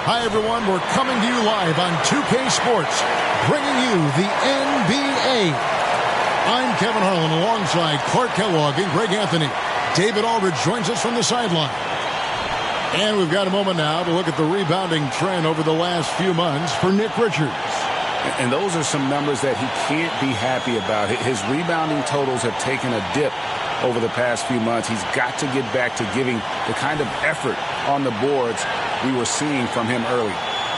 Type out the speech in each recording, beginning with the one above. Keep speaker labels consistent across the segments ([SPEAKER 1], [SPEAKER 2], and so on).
[SPEAKER 1] Hi, everyone. We're coming to you live on 2K Sports, bringing you the NBA. I'm Kevin Harlan alongside Clark Kellogg and Greg Anthony. David Aldridge joins us from the sideline. And we've got a moment now to look at the rebounding trend over the last few months for Nick Richards.
[SPEAKER 2] And those are some numbers that he can't be happy about. His rebounding totals have taken a dip over the past few months. He's got to get back to giving the kind of effort on the boards we were seeing from him early.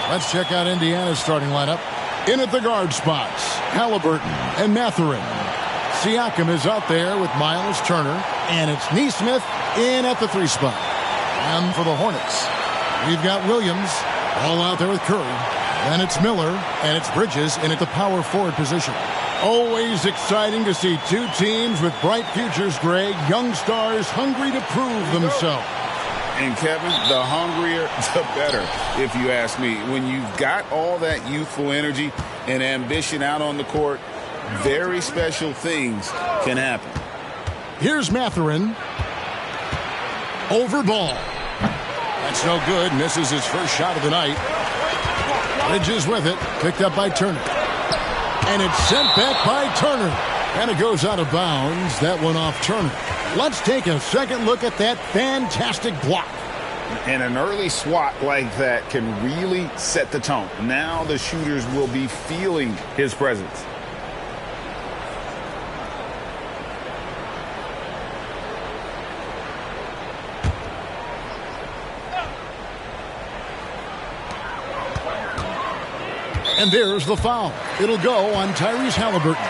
[SPEAKER 1] Let's check out Indiana's starting lineup. In at the guard spots, Halliburton and Mathurin. Siakam is out there with Miles Turner, and it's Nesmith in at the 3 spot. And for the Hornets, we've got Williams all out there with Curry. Then it's Miller, and it's Bridges in at the power forward position. Always exciting to see two teams with bright futures, Greg. Young stars hungry to prove themselves.
[SPEAKER 2] And Kevin, the hungrier, the better, if you ask me. When you've got all that youthful energy and ambition out on the court, very special things can happen.
[SPEAKER 1] Here's Mathurin. Over ball. That's no good. Misses his first shot of the night. Bridges with it. Picked up by Turner. And it's sent back by Turner. And it goes out of bounds. That one off Turner. Let's take a second look at that fantastic block.
[SPEAKER 2] And an early swat like that can really set the tone. Now the shooters will be feeling his presence.
[SPEAKER 1] And there's the foul. It'll go on Tyrese Halliburton.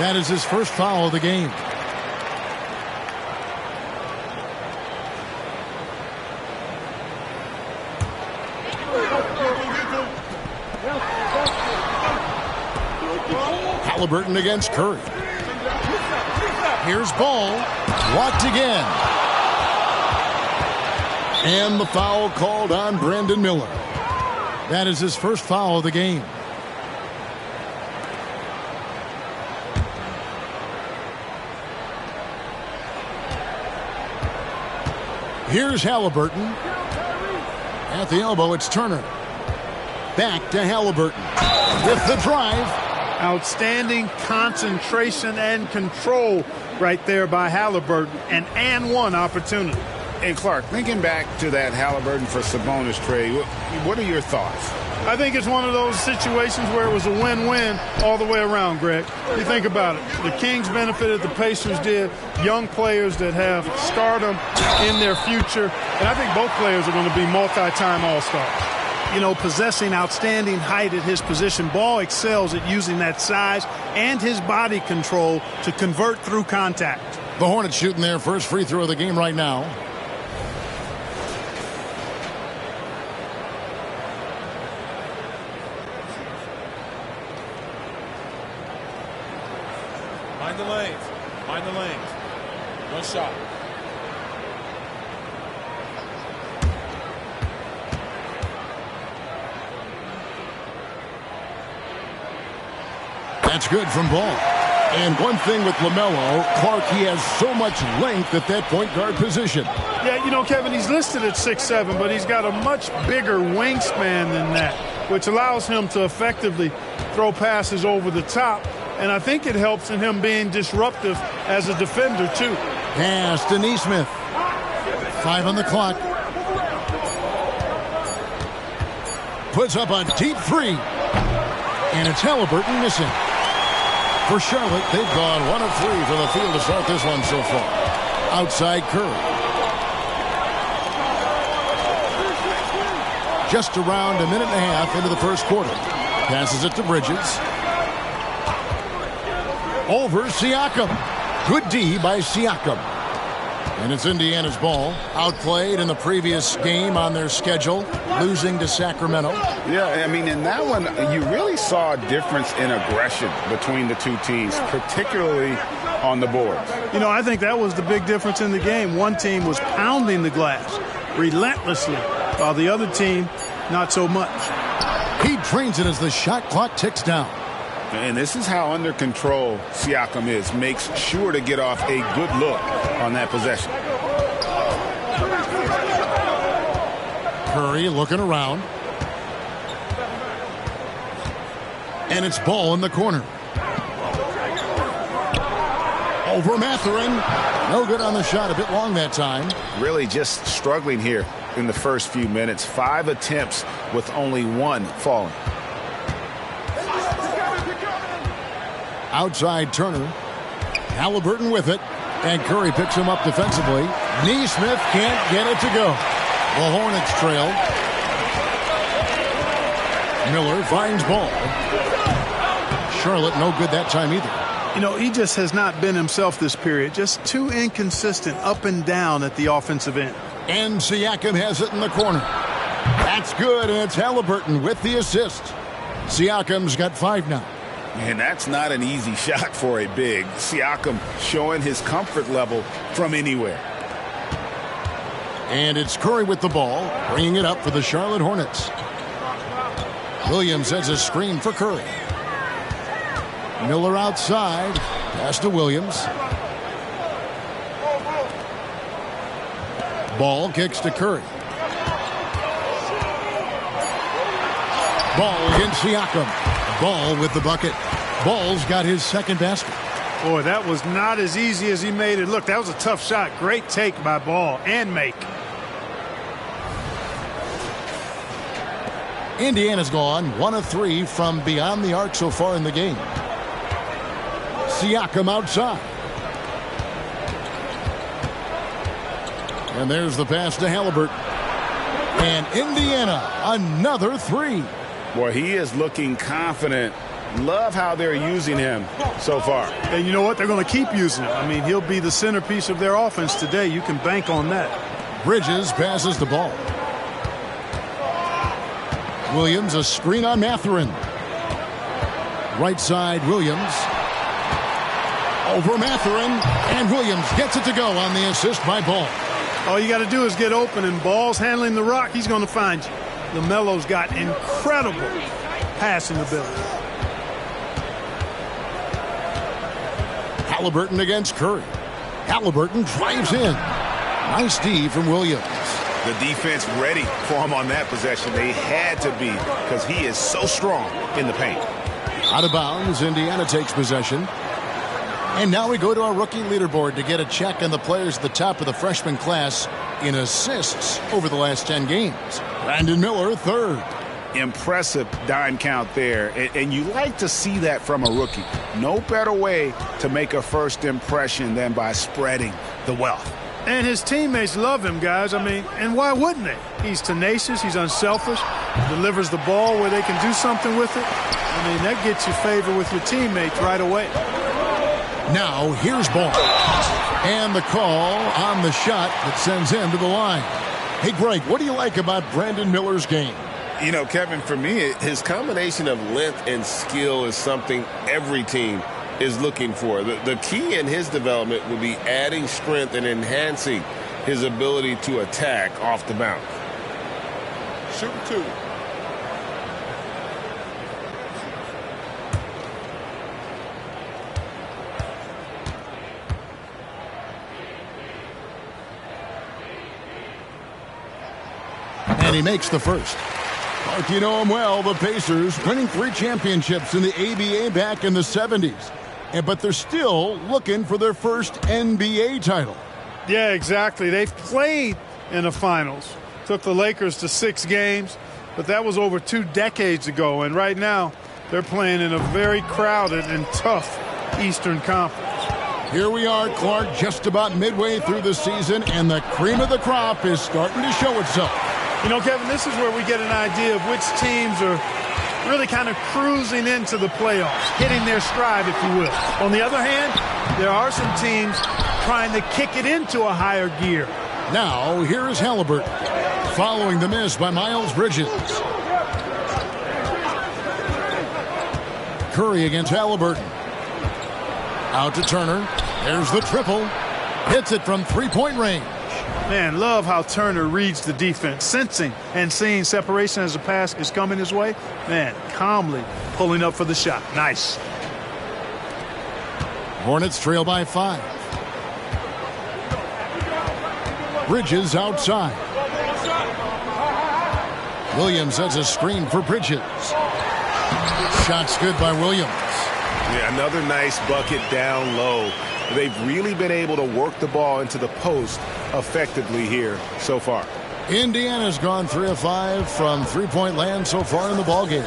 [SPEAKER 1] That is his first foul of the game. Halliburton against Curry. Here's Ball. Blocked again. And the foul called on Brandon Miller. That is his first foul of the game. Here's Halliburton. At the elbow, it's Turner. Back to Halliburton. With the drive.
[SPEAKER 3] Outstanding concentration and control right there by Halliburton. An and one opportunity.
[SPEAKER 2] And Clark, thinking back to that Halliburton for Sabonis trade, what are your thoughts?
[SPEAKER 3] I think it's one of those situations where it was a win-win all the way around, Greg. You think about it. The Kings benefited, the Pacers did. Young players that have stardom in their future. And I think both players are going to be multi-time All-Stars. You know, possessing outstanding height at his position, Ball excels at using that size and his body control to convert through contact.
[SPEAKER 1] The Hornets shooting their first free throw of the game right now.
[SPEAKER 4] Mind the lanes. Mind the lanes. One shot.
[SPEAKER 1] That's good from Ball. And one thing with LaMelo, Clark, he has so much length at that point guard position.
[SPEAKER 3] Yeah, you know, Kevin, he's listed at 6'7", but he's got a much bigger wingspan than that, which allows him to effectively throw passes over the top. And I think it helps in him being disruptive as a defender, too.
[SPEAKER 1] Pass to Nesmith. 5 on the clock. Puts up a deep 3. And it's Halliburton missing. For Charlotte, they've gone 1 of 3 from the field to start this one so far. Outside Curry. Just around a minute and a half into the first quarter. Passes it to Bridges. Over Siakam. Good D by Siakam. And it's Indiana's ball. Outplayed in the previous game on their schedule, losing to Sacramento.
[SPEAKER 2] Yeah, I mean, in that one, you really saw a difference in aggression between the two teams, particularly on the boards.
[SPEAKER 3] You know, I think that was the big difference in the game. One team was pounding the glass relentlessly, while the other team, not so much.
[SPEAKER 1] He drains it as the shot clock ticks down.
[SPEAKER 2] And this is how under control Siakam is. Makes sure to get off a good look on that possession.
[SPEAKER 1] Curry looking around. And it's Ball in the corner. Over Mathurin. No good on the shot. A bit long that time.
[SPEAKER 2] Really just struggling here in the first few minutes. 5 attempts with only 1 falling.
[SPEAKER 1] Outside Turner. Halliburton with it. And Curry picks him up defensively. Neesmith can't get it to go. The Hornets trail. Miller finds Ball. Charlotte no good that time either.
[SPEAKER 3] You know, he just has not been himself this period. Just too inconsistent up and down at the offensive end.
[SPEAKER 1] And Siakam has it in the corner. That's good, and it's Halliburton with the assist. Siakam's got 5 now.
[SPEAKER 2] And that's not an easy shot for a big. Siakam showing his comfort level from anywhere.
[SPEAKER 1] And it's Curry with the ball, bringing it up for the Charlotte Hornets. Williams has a screen for Curry. Miller outside. Pass to Williams. Ball kicks to Curry. Ball against Siakam. Ball with the bucket. Ball's got his second basket.
[SPEAKER 3] Boy, that was not as easy as he made it look. That was a tough shot. Great take by Ball and make.
[SPEAKER 1] Indiana's gone 1 of 3 from beyond the arc so far in the game. Siakam outside. And there's the pass to Halliburton. And Indiana, another 3.
[SPEAKER 2] Boy, he is looking confident. Love how they're using him so far.
[SPEAKER 3] And you know what? They're going to keep using him. I mean, he'll be the centerpiece of their offense today. You can bank on that.
[SPEAKER 1] Bridges passes the ball. Williams, a screen on Mathurin. Right side, Williams. Over Mathurin. And Williams gets it to go on the assist by Ball.
[SPEAKER 3] All you got to do is get open, and Ball's handling the rock. He's going to find you. LaMelo's got incredible passing ability.
[SPEAKER 1] Halliburton against Curry. Halliburton drives in. Nice D from Williams.
[SPEAKER 2] The defense ready for him on that possession. They had to be, because he is so strong in the paint.
[SPEAKER 1] Out of bounds, Indiana takes possession. And now we go to our rookie leaderboard to get a check on the players at the top of the freshman class in assists over the last 10 games. Brandon Miller, 3rd.
[SPEAKER 2] Impressive dime count there, and you like to see that from a rookie. No better way to make a first impression than by spreading the wealth.
[SPEAKER 3] And his teammates love him, guys. I mean, and why wouldn't they? He's tenacious, he's unselfish, delivers the ball where they can do something with it. I mean, that gets you favor with your teammates right away.
[SPEAKER 1] Now, here's Ball. And the call on the shot that sends him to the line. Hey, Greg, what do you like about Brandon Miller's game?
[SPEAKER 5] You know, Kevin, for me, his combination of length and skill is something every team is looking for. The key in his development will be adding strength and enhancing his ability to attack off the bounce.
[SPEAKER 4] Shoot 2.
[SPEAKER 1] And he makes the first. Mark, you know him well, the Pacers, winning 3 championships in the ABA back in the 70s. But they're still looking for their first NBA title.
[SPEAKER 3] Yeah, exactly. They've played in the finals. Took the Lakers to 6 games, but that was over 2 decades ago. And right now, they're playing in a very crowded and tough Eastern Conference.
[SPEAKER 1] Here we are, Clark, just about midway through the season, and the cream of the crop is starting to show itself.
[SPEAKER 3] You know, Kevin, this is where we get an idea of which teams are really kind of cruising into the playoffs, hitting their stride, if you will. On the other hand, there are some teams trying to kick it into a higher gear.
[SPEAKER 1] Now, here is Halliburton, following the miss by Miles Bridges. Curry against Halliburton. Out to Turner. There's the triple. Hits it from three-point range.
[SPEAKER 3] Man, love how Turner reads the defense, sensing and seeing separation as the pass is coming his way. Man, calmly pulling up for the shot. Nice.
[SPEAKER 1] Hornets trail by 5. Bridges outside. Williams has a screen for Bridges. Shot's good by Williams.
[SPEAKER 2] Yeah, another nice bucket down low. They've really been able to work the ball into the post effectively here so far.
[SPEAKER 1] Indiana's gone 3 of 5 from three-point land so far in the ballgame.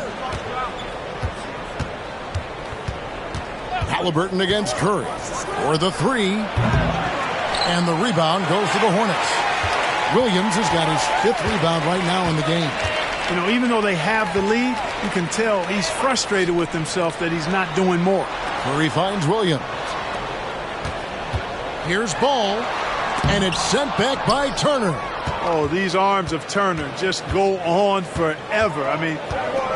[SPEAKER 1] Halliburton against Curry for the three. And the rebound goes to the Hornets. Williams has got his 5th rebound right now in the game.
[SPEAKER 3] You know, even though they have the lead, you can tell he's frustrated with himself that he's not doing more.
[SPEAKER 1] Curry finds Williams. Here's Ball, and it's sent back by Turner.
[SPEAKER 3] Oh, these arms of Turner just go on forever. I mean,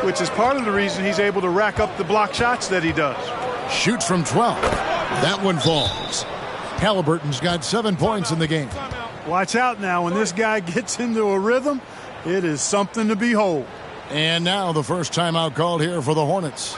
[SPEAKER 3] which is part of the reason he's able to rack up the block shots that he does.
[SPEAKER 1] Shoots from 12. That one falls. Halliburton's got 7 points in the game.
[SPEAKER 3] Watch out now. When this guy gets into a rhythm, it is something to behold.
[SPEAKER 1] And now the first timeout called here for the Hornets.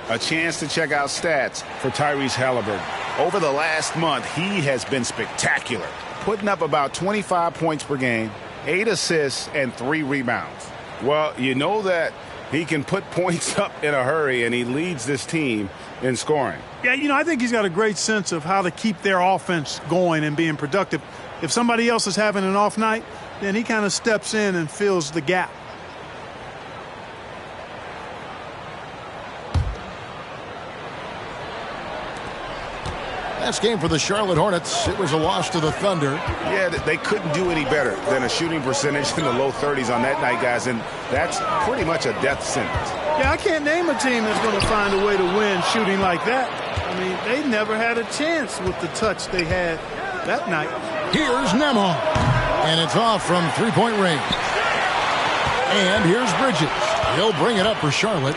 [SPEAKER 2] A chance to check out stats for Tyrese Halliburton. Over the last month, he has been spectacular, putting up about 25 points per game, 8 assists, and 3 rebounds. Well, you know that he can put points up in a hurry, and he leads this team in scoring.
[SPEAKER 3] Yeah, you know, I think he's got a great sense of how to keep their offense going and being productive. If somebody else is having an off night, then he kind of steps in and fills the gap.
[SPEAKER 1] Last game for the Charlotte Hornets, it was a loss to the Thunder.
[SPEAKER 2] Yeah, they couldn't do any better than a shooting percentage in the low 30s on that night, guys, and that's pretty much a death sentence.
[SPEAKER 3] Yeah, I can't name a team that's going to find a way to win shooting like that. I mean, they never had a chance with the touch they had that night.
[SPEAKER 1] Here's Nembhard, and it's off from three-point range. And here's Bridges. He'll bring it up for Charlotte.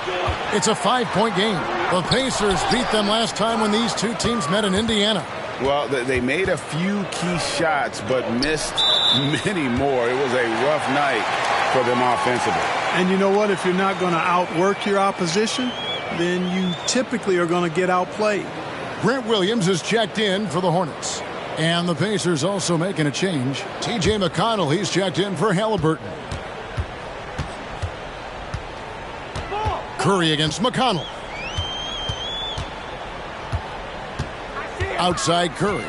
[SPEAKER 1] It's a 5-point game. The Pacers beat them last time when these two teams met in Indiana.
[SPEAKER 2] Well, they made a few key shots, but missed many more. It was a rough night for them offensively.
[SPEAKER 3] And you know what? If you're not going to outwork your opposition, then you typically are going to get outplayed.
[SPEAKER 1] Grant Williams is checked in for the Hornets. And the Pacers also making a change. T.J. McConnell, he's checked in for Halliburton. Curry against McConnell. Outside Curry.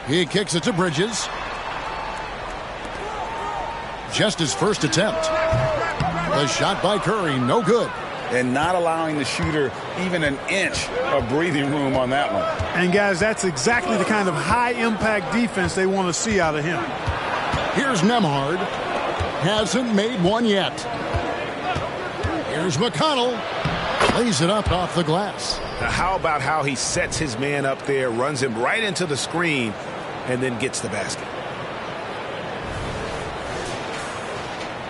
[SPEAKER 1] He kicks it to Bridges. Just his first attempt. The shot by Curry, no good.
[SPEAKER 2] And not allowing the shooter even an inch of breathing room on that one.
[SPEAKER 3] And, guys, that's exactly the kind of high-impact defense they want to see out of him.
[SPEAKER 1] Here's Nembhard. Hasn't made one yet. Here's McConnell. Lays it up off the glass.
[SPEAKER 2] Now, how about how he sets his man up there, runs him right into the screen, and then gets the basket.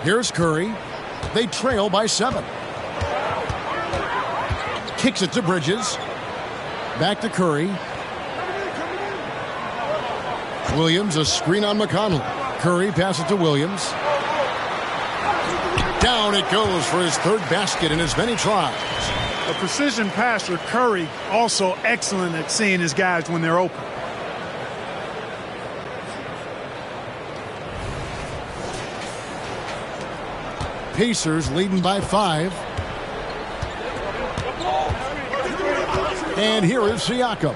[SPEAKER 1] Here's Curry. They trail by 7. Kicks it to Bridges. Back to Curry. Williams, a screen on McConnell. Curry passes it to Williams. Down it goes for his 3rd basket in as many tries.
[SPEAKER 3] A precision passer, Curry, also excellent at seeing his guys when they're open.
[SPEAKER 1] Pacers leading by 5. And here is Siakam.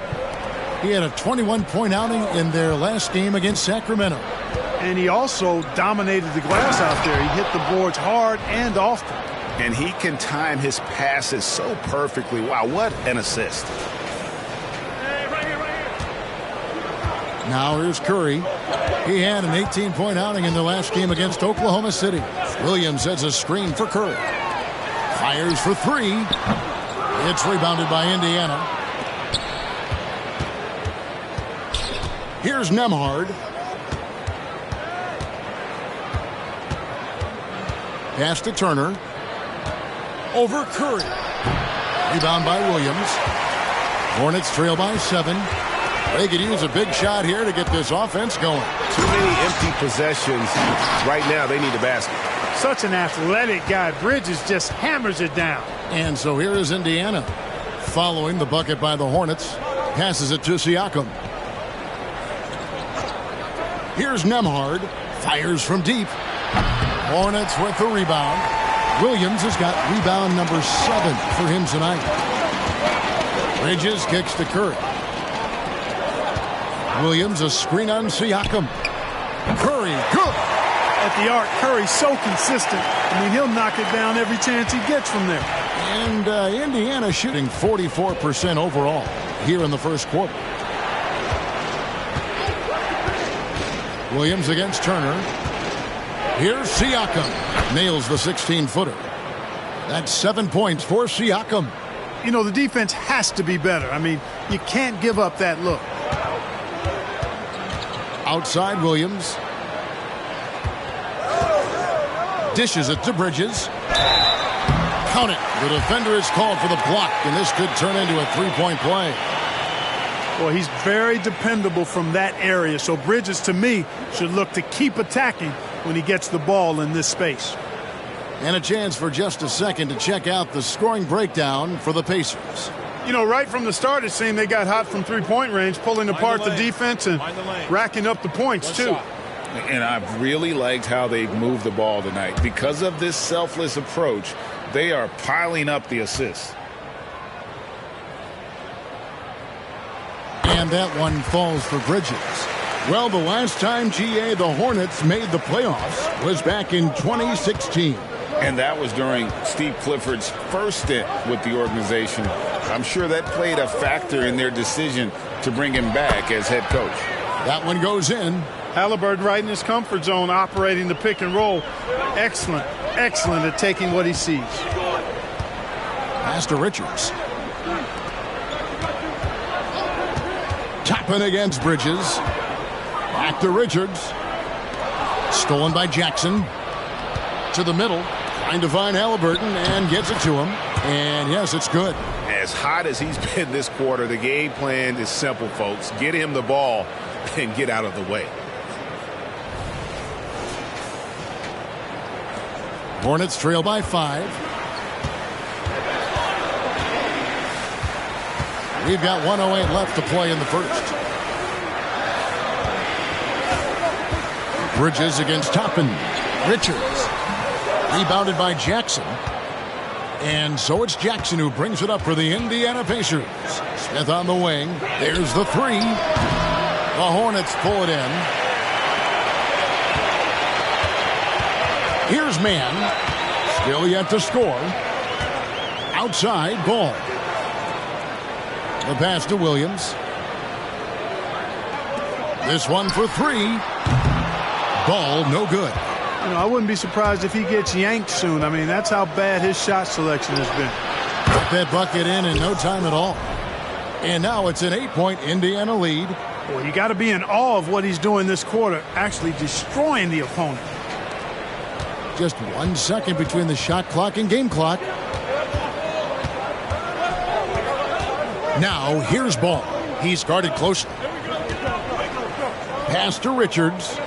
[SPEAKER 1] He had a 21-point outing in their last game against Sacramento.
[SPEAKER 3] And he also dominated the glass out there. He hit the boards hard and often.
[SPEAKER 2] And he can time his passes so perfectly. Wow, what an assist.
[SPEAKER 1] Now here's Curry. He had an 18-point outing in their last game against Oklahoma City. Williams sets a screen for Curry. Fires for 3. It's rebounded by Indiana. Here's Nembhard. Pass to Turner. Over Curry. Rebound by Williams. Hornets trail by 7. They could use a big shot here to get this offense going.
[SPEAKER 2] Too many empty possessions. Right now, they need a basket.
[SPEAKER 3] Such an athletic guy. Bridges just hammers it down.
[SPEAKER 1] And so here is Indiana following the bucket by the Hornets. Passes it to Siakam. Here's Nembhard. Fires from deep. Hornets with the rebound. Williams has got rebound number 7 for him tonight. Bridges kicks to Curry. Williams, a screen on Siakam. Curry, good.
[SPEAKER 3] At the arc, Curry's so consistent. I mean, he'll knock it down every chance he gets from there.
[SPEAKER 1] And Indiana shooting 44% overall here in the first quarter. Williams against Turner. Here's Siakam. Nails the 16-footer. That's 7 points for Siakam.
[SPEAKER 3] You know, the defense has to be better. I mean, you can't give up that look.
[SPEAKER 1] Outside Williams. Dishes it to Bridges. Count it. The defender is called for the block, and this could turn into a three-point play.
[SPEAKER 3] Well, he's very dependable from that area, so Bridges, to me, should look to keep attacking when he gets the ball in this space.
[SPEAKER 1] And a chance for just a second to check out the scoring breakdown for the Pacers.
[SPEAKER 3] You know, right from the start, it seemed they got hot from three-point range, pulling apart the defense and racking up the points, too.
[SPEAKER 2] And I've really liked how they've moved the ball tonight. Because of this selfless approach, they are piling up the assists.
[SPEAKER 1] And that one falls for Bridges. Well, the last time, GA, the Hornets made the playoffs was back in 2016.
[SPEAKER 2] And that was during Steve Clifford's first stint with the organization. I'm sure that played a factor in their decision to bring him back as head coach.
[SPEAKER 1] That one goes in.
[SPEAKER 3] Halliburton right in his comfort zone, operating the pick and roll. Excellent, excellent at taking what he sees.
[SPEAKER 1] Pass to Richards. Toppin against Bridges. Back to Richards. Stolen by Jackson. To the middle. Trying to find Halliburton and gets it to him. And yes, it's good.
[SPEAKER 2] As hot as he's been this quarter, the game plan is simple, folks. Get him the ball and get out of the way.
[SPEAKER 1] Hornets trail by 5. We've got 1:08 left to play in the first. Bridges against Toppin. Richards. Rebounded by Jackson. And so it's Jackson who brings it up for the Indiana Pacers. Smith on the wing. There's the three. The Hornets pull it in. Here's Mann. Still yet to score. Outside, Ball. The pass to Williams. This one for three. Ball, no good.
[SPEAKER 3] You know, I wouldn't be surprised if he gets yanked soon. I mean, that's how bad his shot selection has been.
[SPEAKER 1] Put that bucket in no time at all. And now it's an 8-point Indiana lead.
[SPEAKER 3] Well, you got to be in awe of what he's doing this quarter, actually destroying the opponent.
[SPEAKER 1] Just 1 second between the shot clock and game clock. Now, here's Ball. He's guarded closely. Pass to Richards.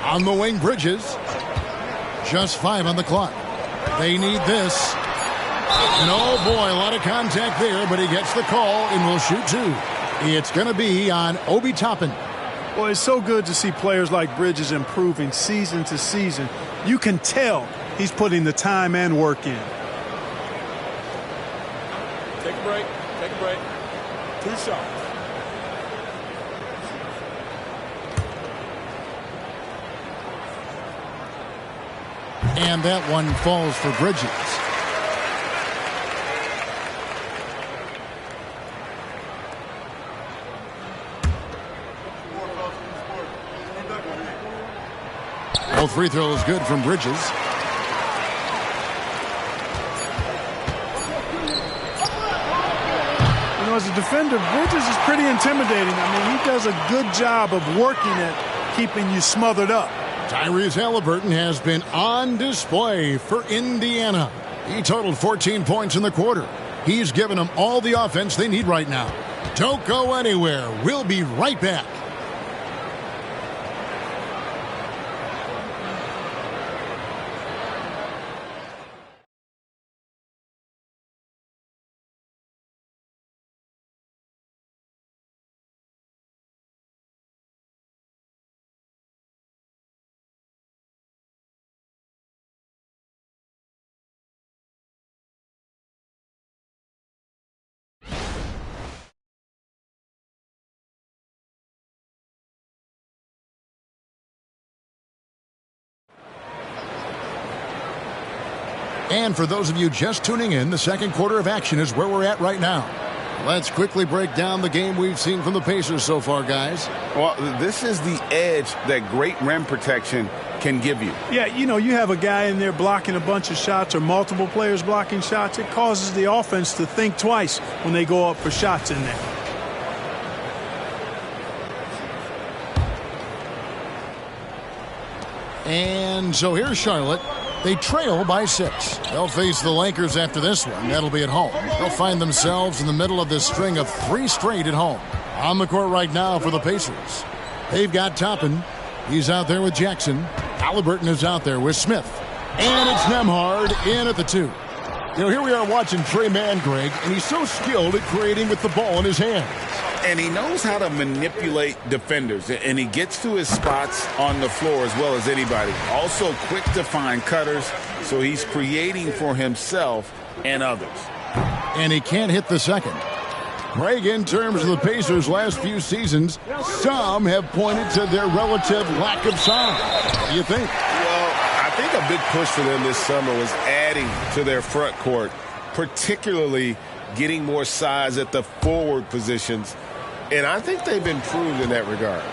[SPEAKER 1] On the wing, Bridges. Just 5 on the clock. They need this. And oh boy, a lot of contact there, but he gets the call and will shoot 2. It's going to be on Obi Toppin.
[SPEAKER 3] Well, it's so good to see players like Bridges improving season to season. You can tell he's putting the time and work in.
[SPEAKER 4] Take a break. Take a break. 2 shots.
[SPEAKER 1] And that one falls for Bridges. Both free throws good from Bridges.
[SPEAKER 3] You know, as a defender, Bridges is pretty intimidating. I mean, he does a good job of working at keeping you smothered up.
[SPEAKER 1] Tyrese Halliburton has been on display for Indiana. He totaled 14 points in the quarter. He's given them all the offense they need right now. Don't go anywhere. We'll be right back. And for those of you just tuning in, the second quarter of action is where we're at right now. Let's quickly break down the game we've seen from the Pacers so far, guys.
[SPEAKER 2] Well, this is the edge that great rim protection can give you.
[SPEAKER 3] Yeah, you know, you have a guy in there blocking a bunch of shots or multiple players blocking shots. It causes the offense to think twice when they go up for shots in there.
[SPEAKER 1] And so here's Charlotte. They trail by 6. They'll face the Lakers after this one. That'll be at home. They'll find themselves in the middle of this string of 3 straight at home. On the court right now for the Pacers. They've got Toppin. He's out there with Jackson. Halliburton is out there with Smith. And it's Nembhard in at the 2. You know, here we are watching Trey Mann, Greg, and he's so skilled at creating with the ball in his hands.
[SPEAKER 2] And he knows how to manipulate defenders, and he gets to his spots on the floor as well as anybody. Also quick to find cutters, so he's creating for himself and others.
[SPEAKER 1] And he can't hit the second. Greg, in terms of the Pacers' last few seasons, some have pointed to their relative lack of size. What do you think?
[SPEAKER 5] Well, I think a big push for them this summer was adding to their front court, particularly getting more size at the forward positions. And I think they've improved in that regard.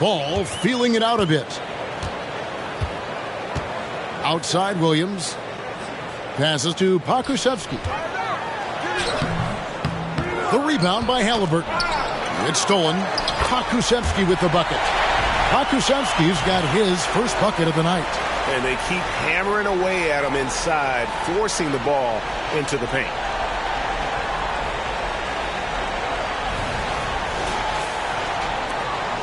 [SPEAKER 1] Ball feeling it out a bit. Outside Williams. Passes to Pokusevski. The rebound by Halliburton. It's stolen. Pokusevski with the bucket. Pokusevski's got his first bucket of the night.
[SPEAKER 5] And they keep hammering away at him inside, forcing the ball into the paint.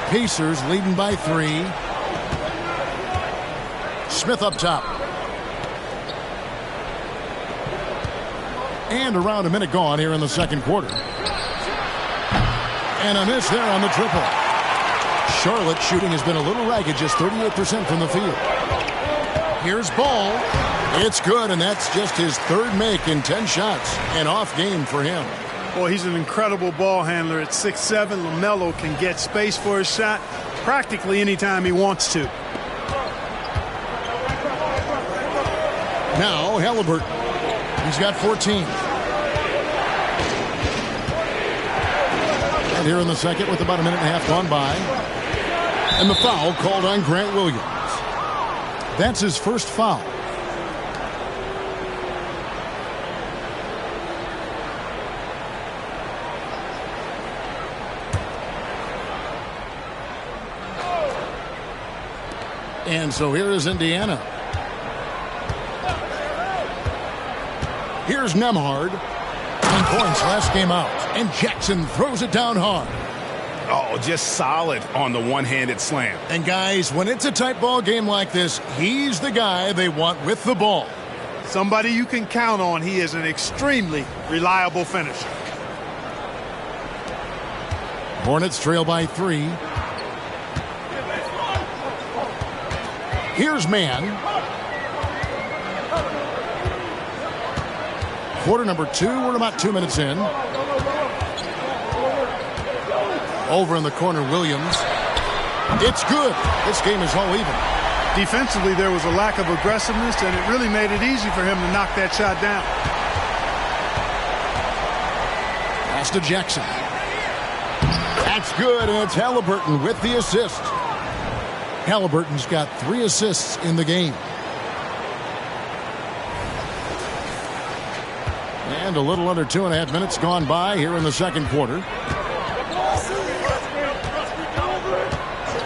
[SPEAKER 1] Pacers leading by 3. Smith up top. And around a minute gone here in the second quarter. And a miss there on the triple. Charlotte shooting has been a little ragged, just 38% from the field. Here's Ball. It's good, and that's just his third make in 10 shots. An off game for him.
[SPEAKER 3] Boy, he's an incredible ball handler. At 6'7", LaMelo can get space for his shot practically anytime he wants to.
[SPEAKER 1] Now Halliburton. He's got 14. And here in the second with about a minute and a half gone by. And the foul called on Grant Williams. That's his first foul. And so here is Indiana. Here's Nembhard. 10 points last game out. And Jackson throws it down hard.
[SPEAKER 2] Oh, just solid on the one-handed slam.
[SPEAKER 1] And guys, when it's a tight ball game like this, he's the guy they want with the ball.
[SPEAKER 3] Somebody you can count on. He is an extremely reliable finisher.
[SPEAKER 1] Hornets trail by 3. Here's Mann. Quarter number 2. We're about 2 minutes in. Over in the corner, Williams. It's good. This game is all even.
[SPEAKER 3] Defensively, there was a lack of aggressiveness, and it really made it easy for him to knock that shot down.
[SPEAKER 1] Pass to Jackson. That's good, and it's Halliburton with the assist. Halliburton's got 3 assists in the game. And a little under 2.5 minutes gone by here in the second quarter.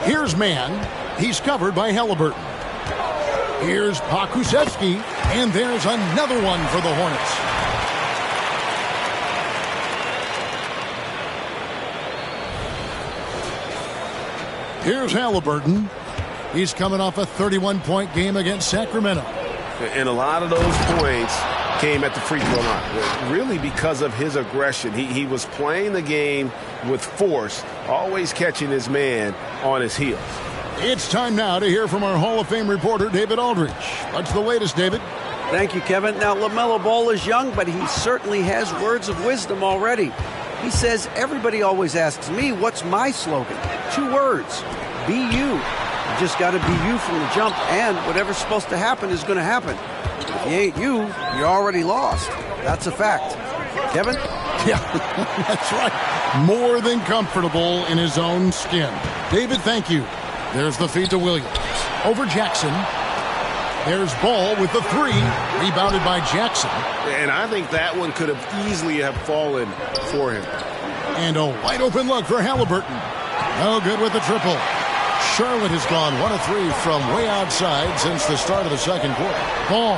[SPEAKER 1] Here's Mann. He's covered by Halliburton. Here's Pokusevski, and there's another one for the Hornets. Here's Halliburton. He's coming off a 31-point game against Sacramento.
[SPEAKER 5] And a lot of those points came at the free throw line, really because of his aggression. He was playing the game with force, always catching his man on his heels.
[SPEAKER 1] It's time now to hear from our Hall of Fame reporter, David Aldridge. What's the latest, David?
[SPEAKER 6] Thank you, Kevin. Now, LaMelo Ball is young, but he certainly has words of wisdom already. He says, everybody always asks me, what's my slogan? 2 words, be you. just got to be you from the jump, and whatever's supposed to happen is going to happen. If you ain't you, you're already lost. That's a fact. Kevin?
[SPEAKER 1] Yeah, that's right. More than comfortable in his own skin. David, thank you. There's the feed to Williams. Over Jackson. There's Ball with the three. Rebounded by Jackson.
[SPEAKER 5] And I think that one could have easily have fallen for him.
[SPEAKER 1] And a wide open look for Halliburton. No good with the triple. Charlotte has gone 1 of 3 from way outside since the start of the second quarter. Ball.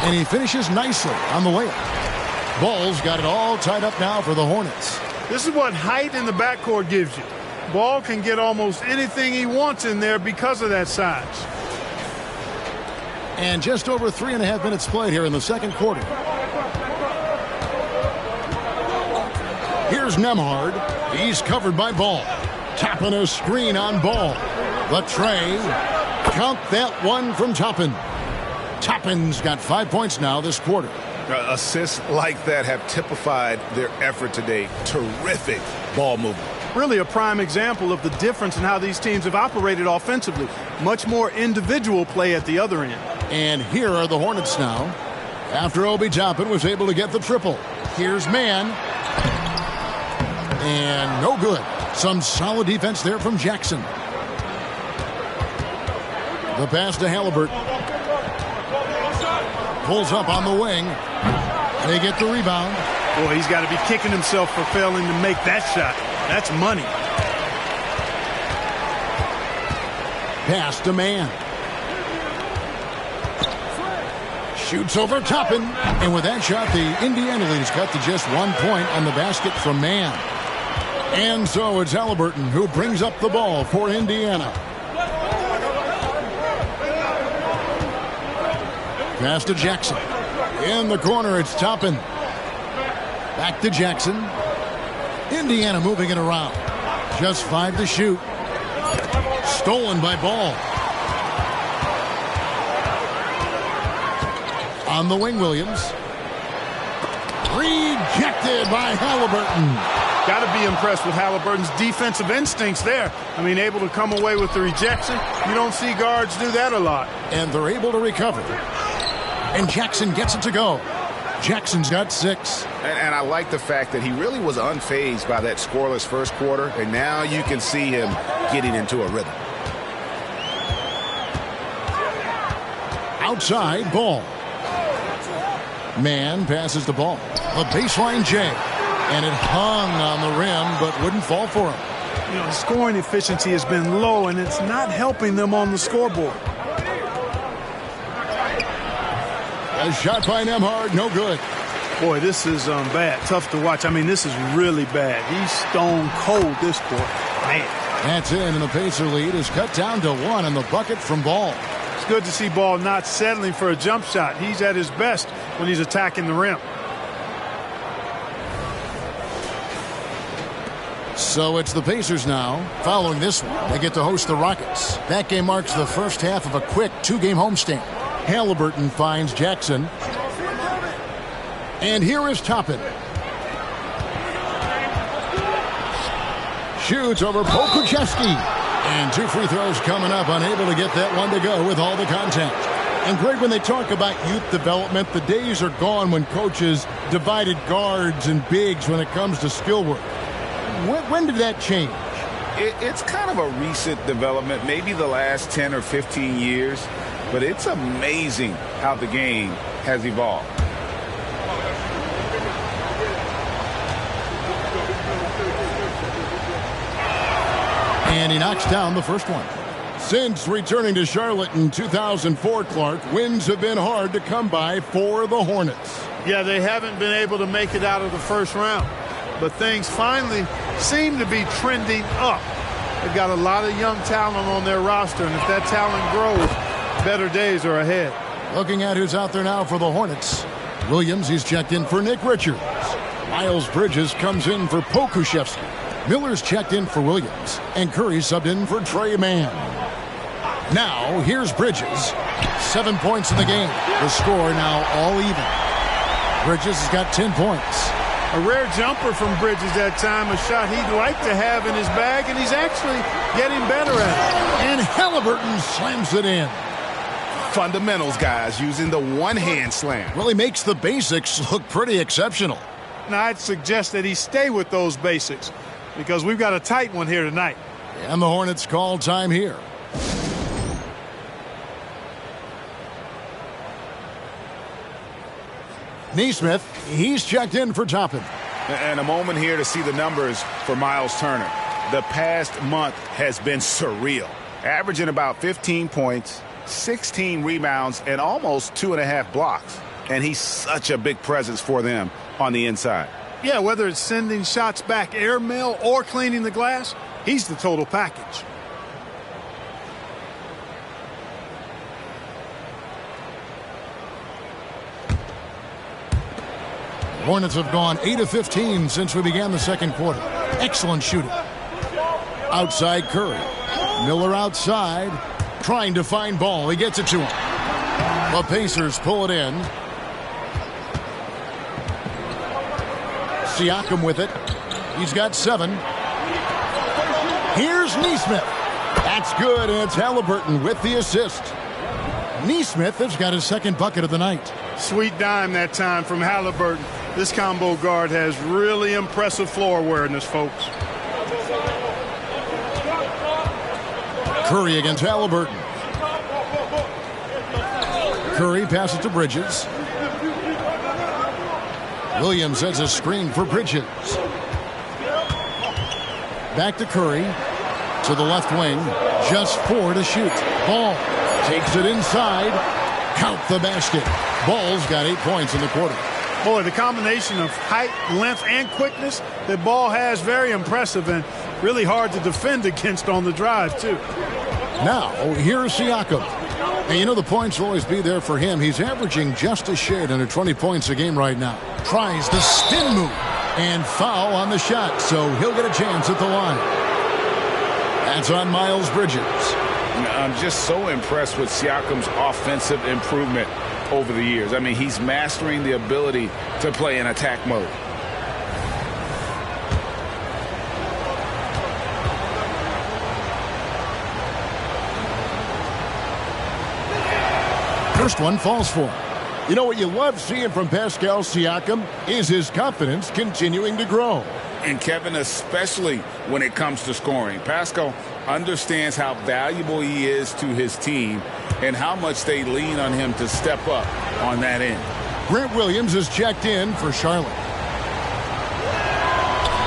[SPEAKER 1] And he finishes nicely on the layup. Ball's got it all tied up now for the Hornets.
[SPEAKER 3] This is what height in the backcourt gives you. Ball can get almost anything he wants in there because of that size.
[SPEAKER 1] And just over 3.5 minutes played here in the second quarter. Here's Nembhard. He's covered by Ball. Toppin a screen on Ball. The tray. Count that one from Toppin. Toppin's got 5 points now this quarter.
[SPEAKER 2] Assists like that have typified their effort today. Terrific ball movement.
[SPEAKER 3] Really a prime example of the difference in how these teams have operated offensively. Much more individual play at the other end.
[SPEAKER 1] And here are the Hornets now. After Obi Toppin was able to get the triple. Here's Mann. And no good. Some solid defense there from Jackson. The pass to Halliburton. Pulls up on the wing. They get the rebound.
[SPEAKER 3] Boy, he's got to be kicking himself for failing to make that shot. That's money.
[SPEAKER 1] Pass to Mann. Shoots over Toppin. And with that shot, the Indiana lead is cut to just 1 point on the basket from Mann. And so it's Halliburton who brings up the ball for Indiana. Pass to Jackson. In the corner, it's Toppin. Back to Jackson. Indiana moving it around. Just 5 to shoot. Stolen by Ball. On the wing, Williams. Rejected by Halliburton.
[SPEAKER 3] Got to be impressed with Halliburton's defensive instincts there. I mean, able to come away with the rejection. You don't see guards do that a lot.
[SPEAKER 1] And they're able to recover. And Jackson gets it to go. Jackson's got 6.
[SPEAKER 2] And I like the fact that he really was unfazed by that scoreless first quarter. And now you can see him getting into a rhythm.
[SPEAKER 1] Outside, Ball. Mann passes the ball. A baseline J. And it hung on the rim, but wouldn't fall for him.
[SPEAKER 3] You know, the scoring efficiency has been low, and it's not helping them on the scoreboard.
[SPEAKER 1] A shot by Nembhard, no good.
[SPEAKER 3] Boy, this is bad. Tough to watch. I mean, this is really bad. He's stone cold this quarter. Man.
[SPEAKER 1] That's in, and the Pacer lead is cut down to 1 on the bucket from Ball.
[SPEAKER 3] It's good to see Ball not settling for a jump shot. He's at his best when he's attacking the rim.
[SPEAKER 1] So it's the Pacers now. Following this one, they get to host the Rockets. That game marks the first half of a quick 2-game homestand. Halliburton finds Jackson. And here is Toppin. Shoots over Pokuševski. And 2 free throws coming up, unable to get that one to go with all the contact. And Greg, when they talk about youth development, the days are gone when coaches divided guards and bigs when it comes to skill work. When did that change?
[SPEAKER 2] It's kind of a recent development, maybe the last 10 or 15 years. But it's amazing how the game has evolved.
[SPEAKER 1] And he knocks down the first one. Since returning to Charlotte in 2004, Clark, wins have been hard to come by for the Hornets.
[SPEAKER 3] Yeah, they haven't been able to make it out of the first round. But things finally seem to be trending up. They've got a lot of young talent on their roster, and if that talent grows, better days are ahead.
[SPEAKER 1] Looking at who's out there now for the Hornets. Williams, he's checked in for Nick Richards. Miles Bridges comes in for Pokuševski. Miller's checked in for Williams. And Curry subbed in for Trey Mann. Now, here's Bridges. 7 points in the game. The score now all even. Bridges has got 10 points.
[SPEAKER 3] A rare jumper from Bridges that time, a shot he'd like to have in his bag, and he's actually getting better at it.
[SPEAKER 1] And Halliburton slams it in.
[SPEAKER 2] Fundamentals, guys, using the one-hand slam.
[SPEAKER 1] Really makes the basics look pretty exceptional.
[SPEAKER 3] And I'd suggest that he stay with those basics because we've got a tight one here tonight.
[SPEAKER 1] And the Hornets call time here. Neesmith, he's checked in for Toppin.
[SPEAKER 2] And a moment here to see the numbers for Myles Turner. The past month has been surreal. Averaging about 15 points, 16 rebounds, and almost 2.5 blocks. And he's such a big presence for them on the inside.
[SPEAKER 3] Yeah, whether it's sending shots back airmail or cleaning the glass, he's the total package.
[SPEAKER 1] Hornets have gone 8 of 15 since we began the second quarter. Excellent shooting. Outside Curry. Miller outside. Trying to find ball. He gets it to him. The Pacers pull it in. Siakam with it. He's got 7. Here's Neesmith. That's good, and it's Halliburton with the assist. Neesmith has got his second bucket of the night.
[SPEAKER 3] Sweet dime that time from Halliburton. This combo guard has really impressive floor awareness, folks.
[SPEAKER 1] Curry against Halliburton. Curry passes to Bridges. Williams has a screen for Bridges. Back to Curry. To the left wing. Just 4 to shoot. Ball takes it inside. Count the basket. Ball's got 8 points in the quarter.
[SPEAKER 3] Boy, the combination of height, length, and quickness that Ball has, very impressive and really hard to defend against on the drive, too.
[SPEAKER 1] Now, here's Siakam. And you know the points will always be there for him. He's averaging just a shade under 20 points a game right now. Tries the spin move and foul on the shot, so he'll get a chance at the line. That's on Miles Bridges.
[SPEAKER 2] I'm just so impressed with Siakam's offensive improvement over the years. I mean, he's mastering the ability to play in attack mode.
[SPEAKER 1] First one falls for him. You know what you love seeing from Pascal Siakam is his confidence continuing to grow.
[SPEAKER 2] And Kevin, especially when it comes to scoring. Pascal understands how valuable he is to his team and how much they lean on him to step up on that end.
[SPEAKER 1] Grant Williams is checked in for Charlotte.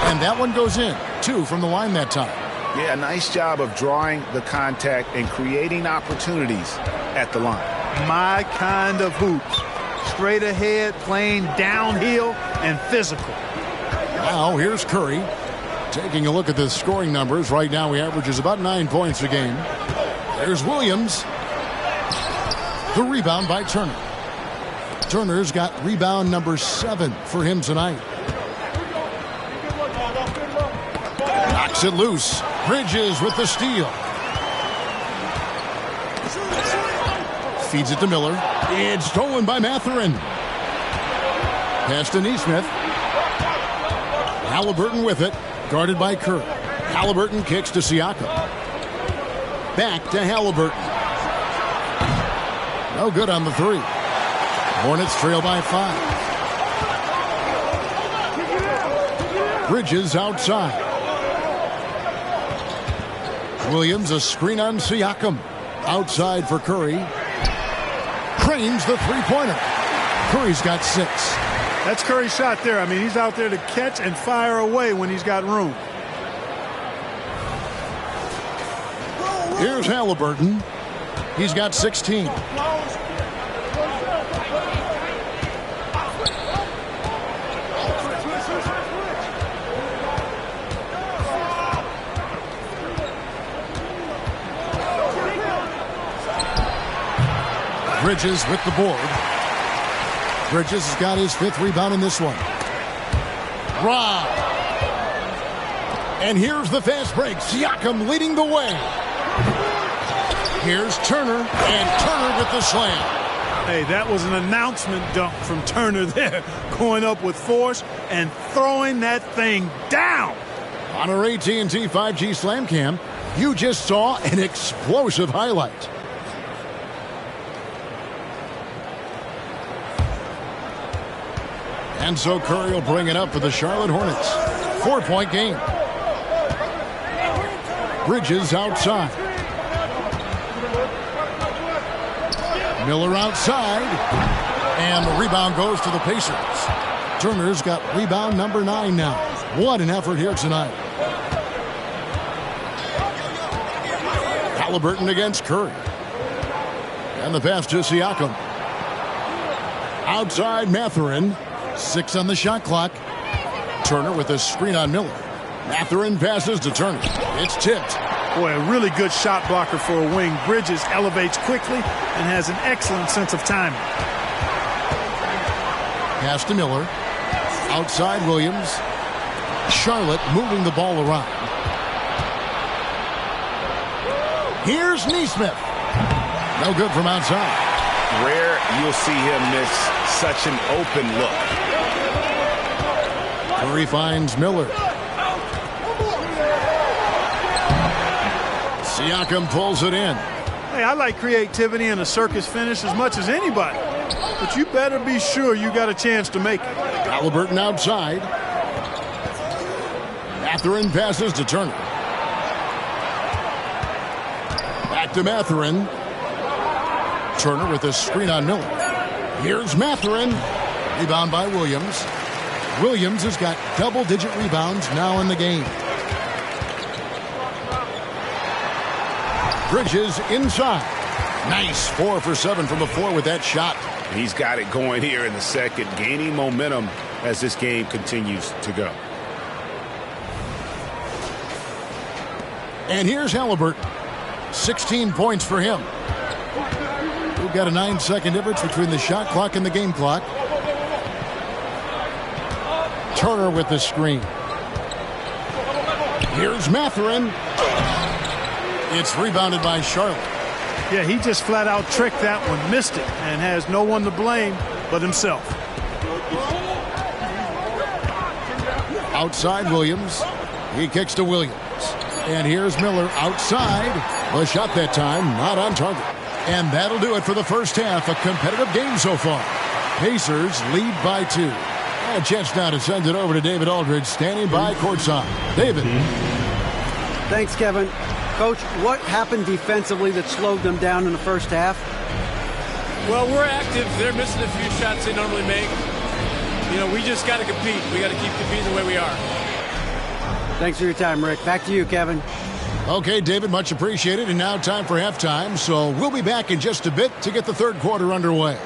[SPEAKER 1] And that one goes in. 2 from the line that time.
[SPEAKER 2] Yeah, nice job of drawing the contact and creating opportunities at the line.
[SPEAKER 3] My kind of hoops. Straight ahead, playing downhill, and physical.
[SPEAKER 1] Now, here's Curry. Taking a look at the scoring numbers. Right now, he averages about 9 points a game. There's Williams. The rebound by Turner. Turner's got rebound number 7 for him tonight. Knocks it loose. Bridges with the steal. Feeds it to Miller. It's stolen by Mathurin. Pass to Neesmith. Halliburton with it. Guarded by Curry. Halliburton kicks to Siakam. Back to Halliburton. No good on the 3. Hornets trail by 5. Bridges outside. Williams a screen on Siakam. Outside for Curry. Cranes the three-pointer. Curry's got 6.
[SPEAKER 3] That's Curry's shot there. I mean, he's out there to catch and fire away when he's got room.
[SPEAKER 1] Here's Halliburton. He's got 16. Bridges with the board. Bridges has got his 5th rebound in this one. Rob. And here's the fast break. Siakam leading the way. Here's Turner, and Turner with the slam.
[SPEAKER 3] Hey, that was an announcement dunk from Turner there, going up with force and throwing that thing down.
[SPEAKER 1] On our AT&T 5G Slam Cam, you just saw an explosive highlight. And so Curry will bring it up for the Charlotte Hornets. 4-point game. Bridges outside. Miller outside. And the rebound goes to the Pacers. Turner's got rebound number 9 now. What an effort here tonight. Halliburton against Curry. And the pass to Siakam. Outside Mathurin. 6 on the shot clock. Turner with a screen on Miller. Mathurin passes to Turner. It's tipped.
[SPEAKER 3] Boy, a really good shot blocker for a wing. Bridges elevates quickly and has an excellent sense of timing.
[SPEAKER 1] Pass to Miller. Outside Williams. Charlotte moving the ball around. Here's Neesmith. No good from outside.
[SPEAKER 2] Rare you'll see him miss such an open look.
[SPEAKER 1] Curry finds Miller. Siakam pulls it in.
[SPEAKER 3] Hey, I like creativity and a circus finish as much as anybody. But you better be sure you got a chance to make it.
[SPEAKER 1] Halliburton outside. Mathurin passes to Turner. Back to Mathurin. Turner with a screen on Miller. Here's Mathurin. Rebound by Williams. Williams has got double-digit rebounds now in the game. Bridges inside. Nice 4 for 7 from the floor with that shot.
[SPEAKER 2] He's got it going here in the second, gaining momentum as this game continues to go.
[SPEAKER 1] And here's Halliburton. 16 points for him. We've got a 9-second difference between the shot clock and the game clock. Turner with the screen. Here's Mathurin. It's rebounded by Charlotte.
[SPEAKER 3] Yeah, he just flat out tricked that one, missed it, and has no one to blame but himself.
[SPEAKER 1] Outside Williams. He kicks to Williams. And here's Miller outside. A shot that time, not on target. And that'll do it for the first half. A competitive game so far. Pacers lead by 2. And a chance now to send it over to David Aldridge, standing by courtside. David.
[SPEAKER 6] Thanks, Kevin. Coach, what happened defensively that slowed them down in the first half?
[SPEAKER 7] Well, we're active. They're missing a few shots they normally make. You know, we just got to compete. We got to keep competing the way we are.
[SPEAKER 6] Thanks for your time, Rick. Back to you, Kevin.
[SPEAKER 1] Okay, David, much appreciated. And now time for halftime. So we'll be back in just a bit to get the third quarter underway.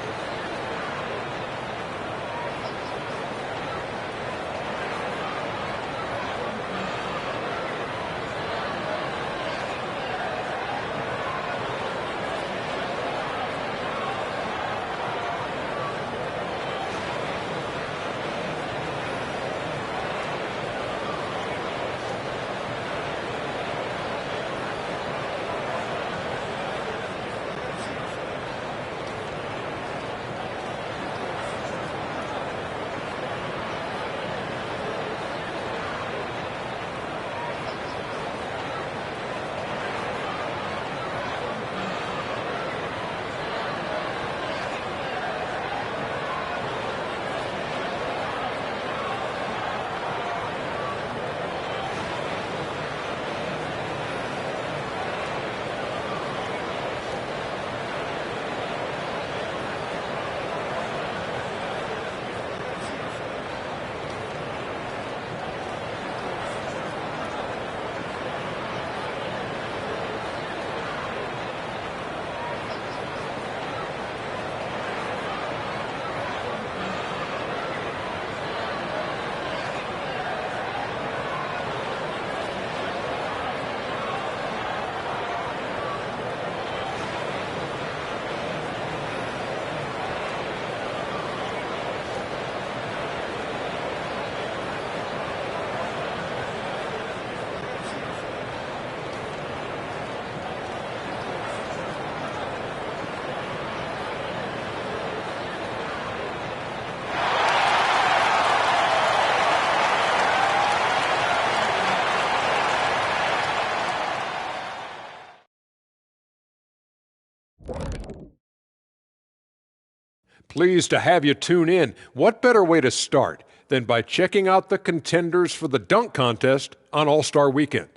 [SPEAKER 8] Pleased to have you tune in. What better way to start than by checking out the contenders for the dunk contest on All-Star Weekend?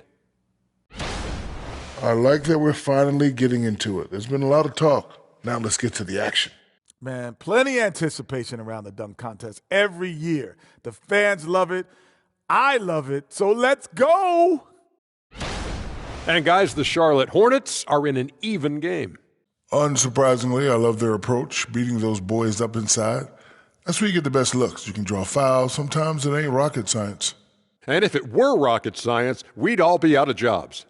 [SPEAKER 9] I like that we're finally getting into it. There's been a lot of talk. Now let's get to the action.
[SPEAKER 10] Man, plenty of anticipation around the dunk contest every year. The fans love it. I love it. So let's go.
[SPEAKER 8] And guys, the Charlotte Hornets are in an even game.
[SPEAKER 9] Unsurprisingly, I love their approach, beating those boys up inside. That's where you get the best looks. You can draw fouls. Sometimes it ain't rocket science.
[SPEAKER 8] And if it were rocket science, we'd all be out of jobs.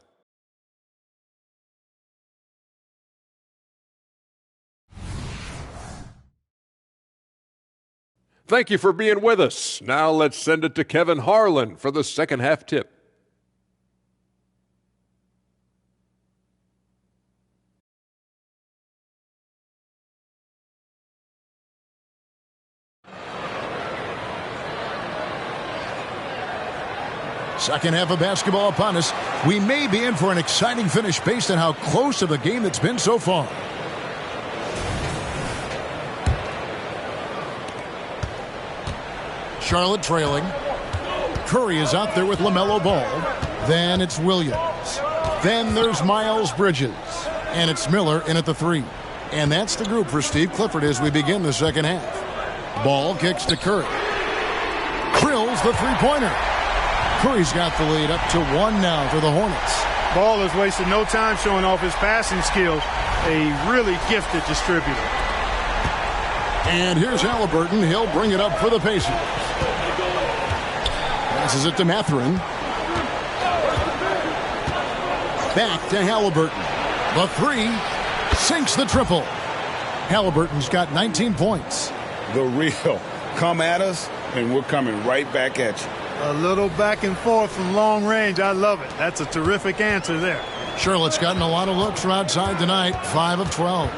[SPEAKER 8] Thank you for being with us. Now let's send it to Kevin Harlan for the second half tip.
[SPEAKER 1] Second half of basketball upon us. We may be in for an exciting finish based on how close of a game it's been so far. Charlotte trailing. Curry is out there with LaMelo Ball. Then it's Williams. Then there's Miles Bridges. And it's Miller in at the three. And that's the group for Steve Clifford as we begin the second half. Ball kicks to Curry. Drills the three-pointer. Curry's got the lead up to 1 now for the Hornets.
[SPEAKER 3] Ball has wasted no time showing off his passing skill. A really gifted distributor.
[SPEAKER 1] And here's Halliburton. He'll bring it up for the Pacers. Passes it to Mathurin. Back to Halliburton. The three sinks the triple. Halliburton's got 19 points.
[SPEAKER 2] The real. Come at us, and we're coming right back at you.
[SPEAKER 3] A little back and forth from long range. I love it. That's a terrific answer there.
[SPEAKER 1] Charlotte's gotten a lot of looks from outside tonight. 5 of 12.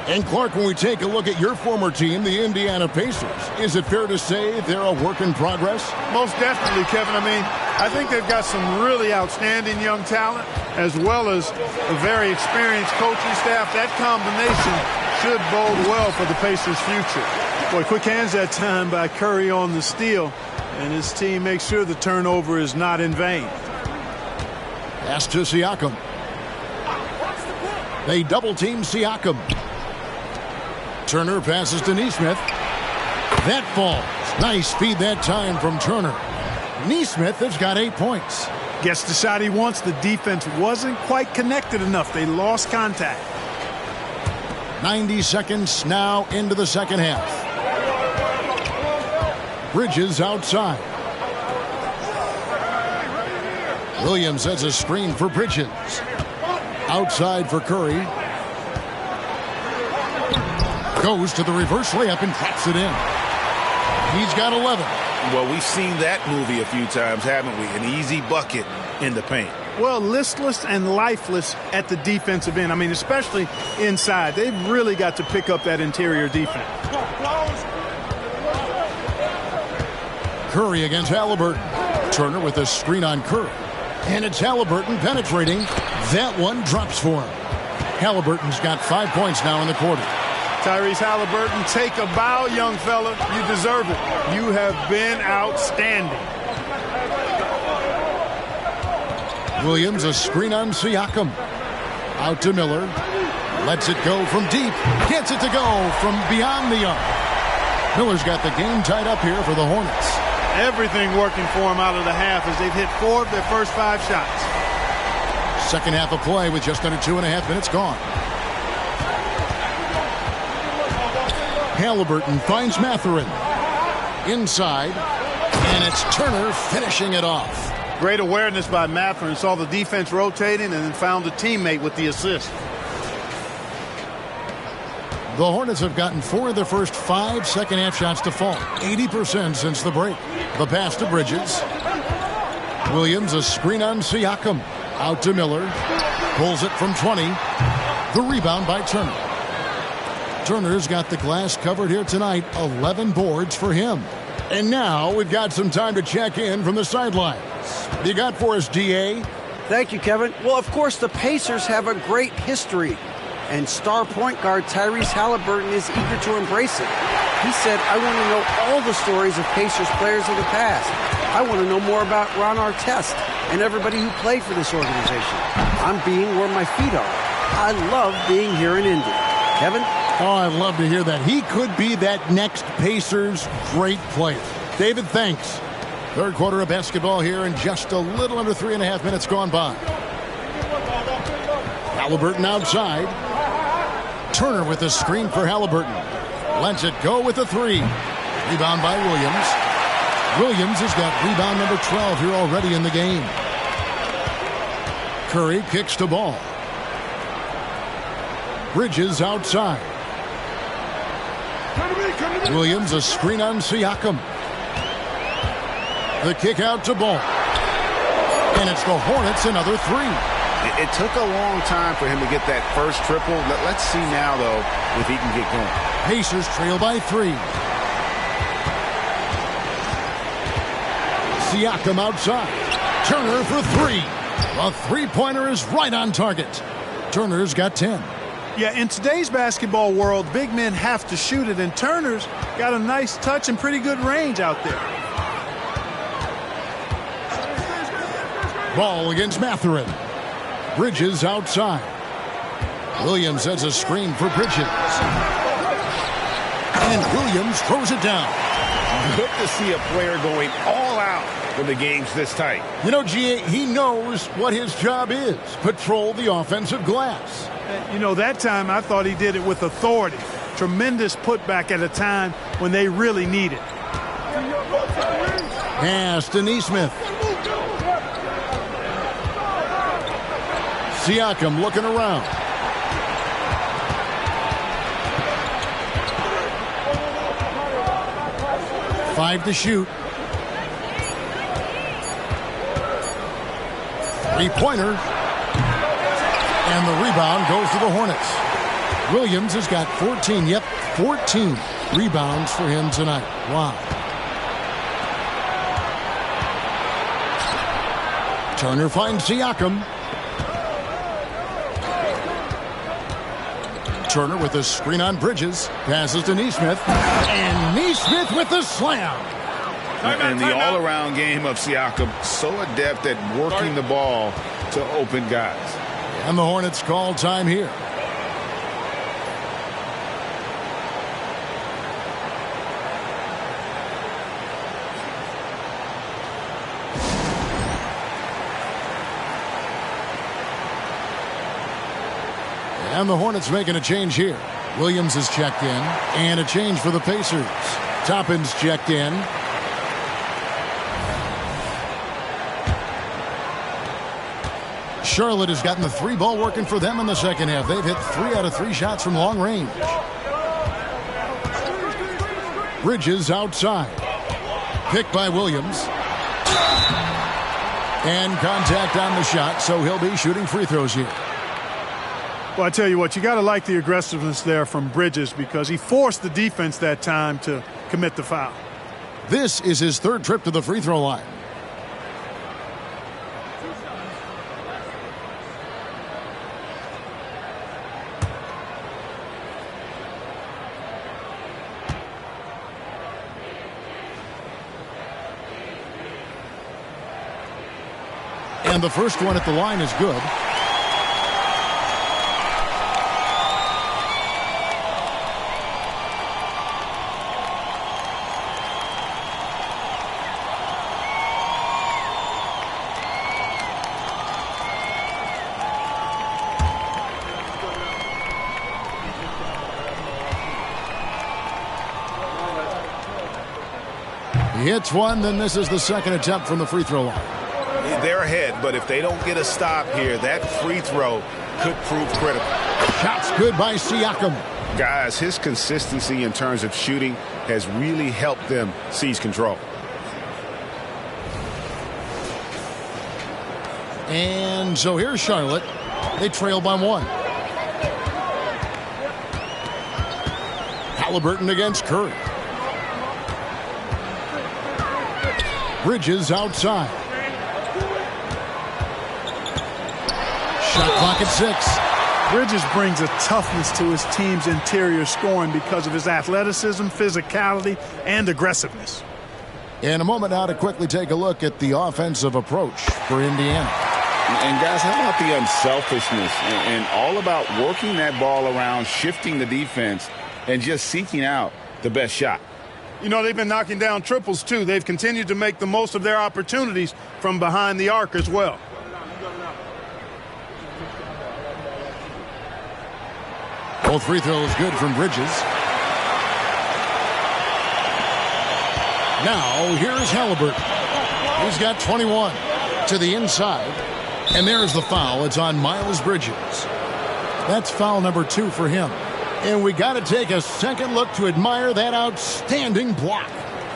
[SPEAKER 1] And Clark, when we take a look at your former team, the Indiana Pacers, is it fair to say they're a work in progress?
[SPEAKER 3] Most definitely, Kevin. I mean, I think they've got some really outstanding young talent, as well as a very experienced coaching staff. That combination should bode well for the Pacers' future. Boy, quick hands that time by Curry on the steal, and his team makes sure the turnover is not in vain.
[SPEAKER 1] Pass to Siakam. They double-team Siakam. Turner passes to Nesmith. That falls. Nice feed that time from Turner. Nesmith has got 8 points.
[SPEAKER 3] Gets the shot he wants. The defense wasn't quite connected enough. They lost contact.
[SPEAKER 1] 90 seconds now into the second half. Bridges outside. Williams has a screen for Bridges. Outside for Curry. Goes to the reverse layup and drops it in. He's got 11.
[SPEAKER 11] Well, we've seen that movie a few times, haven't we? An easy bucket in the paint.
[SPEAKER 3] Well, listless and lifeless at the defensive end. I mean, especially inside. They've really got to pick up that interior defense.
[SPEAKER 1] Curry against Halliburton. Turner with a screen on Curry. And it's Halliburton penetrating. That one drops for him. Halliburton's got 5 points now in the quarter.
[SPEAKER 3] Tyrese Halliburton, take a bow, young fella. You deserve it. You have been outstanding.
[SPEAKER 1] Williams, a screen on Siakam. Out to Miller. Lets it go from deep. Gets it to go from beyond the arc. Miller's got the game tied up here for the Hornets.
[SPEAKER 3] Everything working for him out of the half as they've hit 4 of their first 5 shots.
[SPEAKER 1] Second half of play with just under 2.5 minutes gone. Halliburton finds Mathurin. Inside. And it's Turner finishing it off.
[SPEAKER 3] Great awareness by Mathurin. Saw the defense rotating and then found a teammate with the assist.
[SPEAKER 1] The Hornets have gotten 4 of their first 5 second-half shots to fall. 80% since the break. The pass to Bridges. Williams, a screen on Siakam. Out to Miller. Pulls it from 20. The rebound by Turner. Turner's got the glass covered here tonight. 11 boards for him. And now we've got some time to check in from the sidelines. What you got for us, D.A.?
[SPEAKER 6] Thank you, Kevin. Well, of course, the Pacers have a great history And star point guard Tyrese Halliburton is eager to embrace it. He said, I want to know all the stories of Pacers players of the past. I want to know more about Ron Artest and everybody who played for this organization. I'm being where my feet are. I love being here in Indy. Kevin?
[SPEAKER 1] Oh, I'd love to hear that. He could be that next Pacers great player. David, thanks. Third quarter of basketball here and just a little under 3.5 minutes gone by. Halliburton outside. Turner with the screen for Halliburton. Lets it go with the three. Rebound by Williams. Williams has got rebound number 12 here already in the game. Curry kicks the ball. Bridges outside. Williams a screen on Siakam. The kick out to Ball. And it's the Hornets another three.
[SPEAKER 2] It took a long time for him to get that first triple. Let's see now, though, if he can get going.
[SPEAKER 1] Pacers trail by 3. Siakam outside. Turner for 3. A three-pointer is right on target. Turner's got 10.
[SPEAKER 3] Yeah, in today's basketball world, big men have to shoot it, and Turner's got a nice touch and pretty good range out there.
[SPEAKER 1] Ball against Mathurin. Bridges outside. Williams has a screen for Bridges. And Williams throws it down.
[SPEAKER 11] Good to see a player going all out when the game's this tight.
[SPEAKER 1] You know, G.A., he knows what his job is. Patrol the offensive glass.
[SPEAKER 3] You know, that time I thought he did it with authority. Tremendous putback at a time when they really need it.
[SPEAKER 1] Pass to Neesmith. Siakam looking around. Five to shoot. Three-pointer. And the rebound goes to the Hornets. Williams has got 14. Yep, 14 rebounds for him tonight. Wow. Turner finds Siakam. Turner with a screen on Bridges. Passes to Neesmith. And Neesmith with the slam.
[SPEAKER 2] And the all-around game of Siakam, so adept at working the ball to open guys.
[SPEAKER 1] And the Hornets call time here. And the Hornets making a change here. Williams is checked in. And a change for the Pacers. Toppin's checked in. Charlotte has gotten the three ball working for them in the second half. They've hit 3 out of 3 shots from long range. Bridges outside. Picked by Williams. And contact on the shot, so he'll be shooting free throws here.
[SPEAKER 3] Well, I tell you what, you got to like the aggressiveness there from Bridges because he forced the defense that time to commit the foul.
[SPEAKER 1] This is his third trip to the free throw line. And the first one at the line is good. He hits one, then misses the second attempt from the free throw line.
[SPEAKER 11] They're ahead, but if they don't get a stop here, that free throw could prove critical.
[SPEAKER 1] Shots good by Siakam.
[SPEAKER 2] Guys, his consistency in terms of shooting has really helped them seize control.
[SPEAKER 1] And so here's Charlotte. They trail by 1. Halliburton against Curry. Bridges outside. Shot clock at 6.
[SPEAKER 3] Bridges brings a toughness to his team's interior scoring because of his athleticism, physicality, and aggressiveness.
[SPEAKER 1] In a moment now to quickly take a look at the offensive approach for Indiana.
[SPEAKER 2] And guys, how about the unselfishness and all about working that ball around, shifting the defense, and just seeking out the best shot?
[SPEAKER 3] You know, they've been knocking down triples, too. They've continued to make the most of their opportunities from behind the arc as well.
[SPEAKER 1] Both free throws good from Bridges. Now, here's Halliburton. He's got 21 to the inside. And there's the foul. It's on Miles Bridges. That's foul number 2 for him. And we got to take a second look to admire that outstanding block.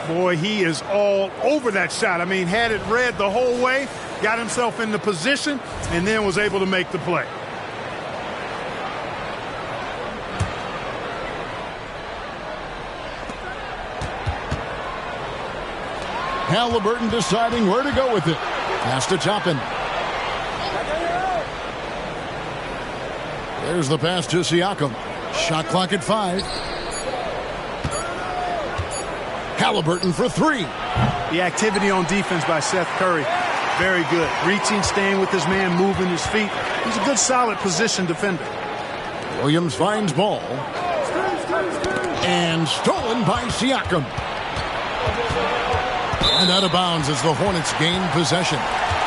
[SPEAKER 3] Boy, he is all over that shot. I mean, had it read the whole way, got himself in the position, and then was able to make the play.
[SPEAKER 1] Halliburton deciding where to go with it. Pass to Toppin. There's the pass to Siakam. Shot clock at 5. Halliburton for 3.
[SPEAKER 3] The activity on defense by Seth Curry, very good. Reaching, staying with his man, moving his feet. He's a good, solid position defender.
[SPEAKER 1] Williams finds ball. And stolen by Siakam. And out of bounds as the Hornets gain possession.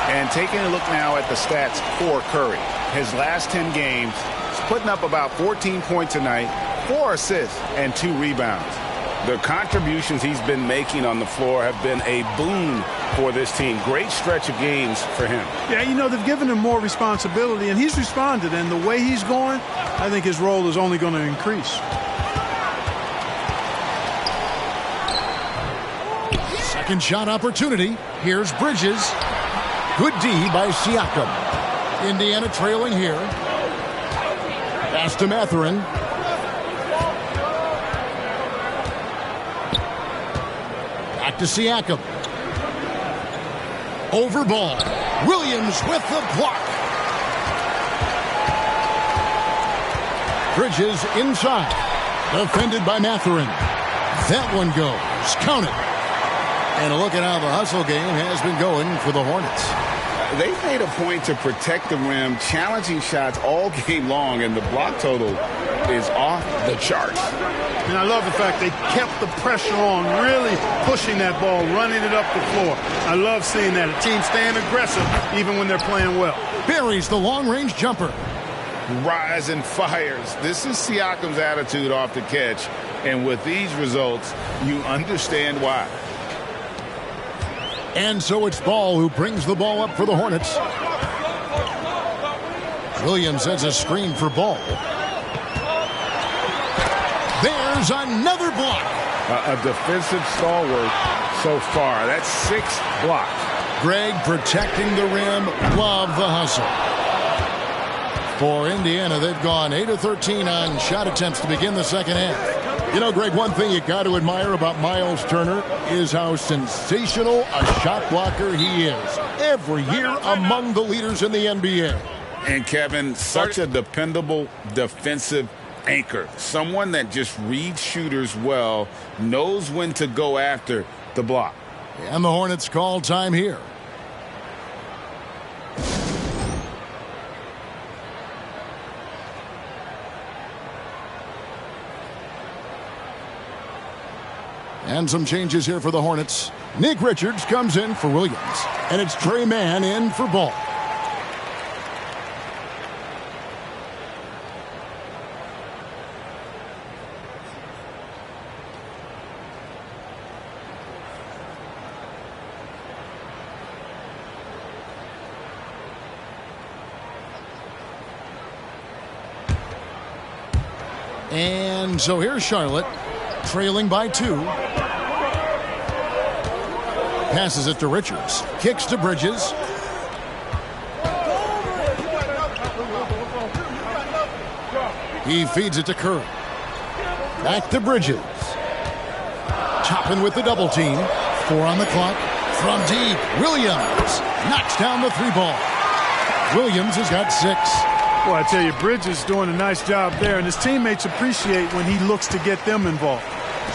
[SPEAKER 2] And taking a look now at the stats for Curry. His last 10 games, he's putting up about 14 points a night, 4 assists, and 2 rebounds. The contributions he's been making on the floor have been a boon for this team. Great stretch of games for him.
[SPEAKER 3] Yeah, you know, they've given him more responsibility, and he's responded. And the way he's going, I think his role is only going to increase.
[SPEAKER 1] Second shot opportunity. Here's Bridges. Good D by Siakam. Indiana trailing here. Pass to Mathurin. Back to Siakam. Over ball. Williams with the block. Bridges inside. Defended by Mathurin. That one goes. Count it. And look at how the hustle game has been going for the Hornets.
[SPEAKER 2] They've made a point to protect the rim, challenging shots all game long, and the block total is off the charts.
[SPEAKER 3] And I love the fact they kept the pressure on, really pushing that ball, running it up the floor. I love seeing that. A team staying aggressive even when they're playing well.
[SPEAKER 1] Buries the long-range jumper.
[SPEAKER 2] Rise and fires. This is Siakam's attitude off the catch. And with these results, you understand why.
[SPEAKER 1] And so it's Ball who brings the ball up for the Hornets. Williams sends a screen for Ball. There's another block.
[SPEAKER 2] A defensive stalwart so far. That's 6 blocks.
[SPEAKER 1] Greg protecting the rim. Love the hustle. For Indiana, they've gone 8 of 13 on shot attempts to begin the second half. You know, Greg, one thing you got to admire about Miles Turner is how sensational a shot blocker he is. Every year among the leaders in the NBA.
[SPEAKER 2] And Kevin, such a dependable defensive anchor. Someone that just reads shooters well, knows when to go after the block.
[SPEAKER 1] And the Hornets call time here. And some changes here for the Hornets. Nick Richards comes in for Williams. And it's Trey Mann in for Ball. And so here's Charlotte, trailing by 2. Passes it to Richards. Kicks to Bridges. He feeds it to Curry. Back to Bridges. Toppin with the double team. 4 on the clock. From deep, Williams knocks down the 3 ball. Williams has got 6.
[SPEAKER 3] Well, I tell you, Bridges doing a nice job there, and his teammates appreciate when he looks to get them involved.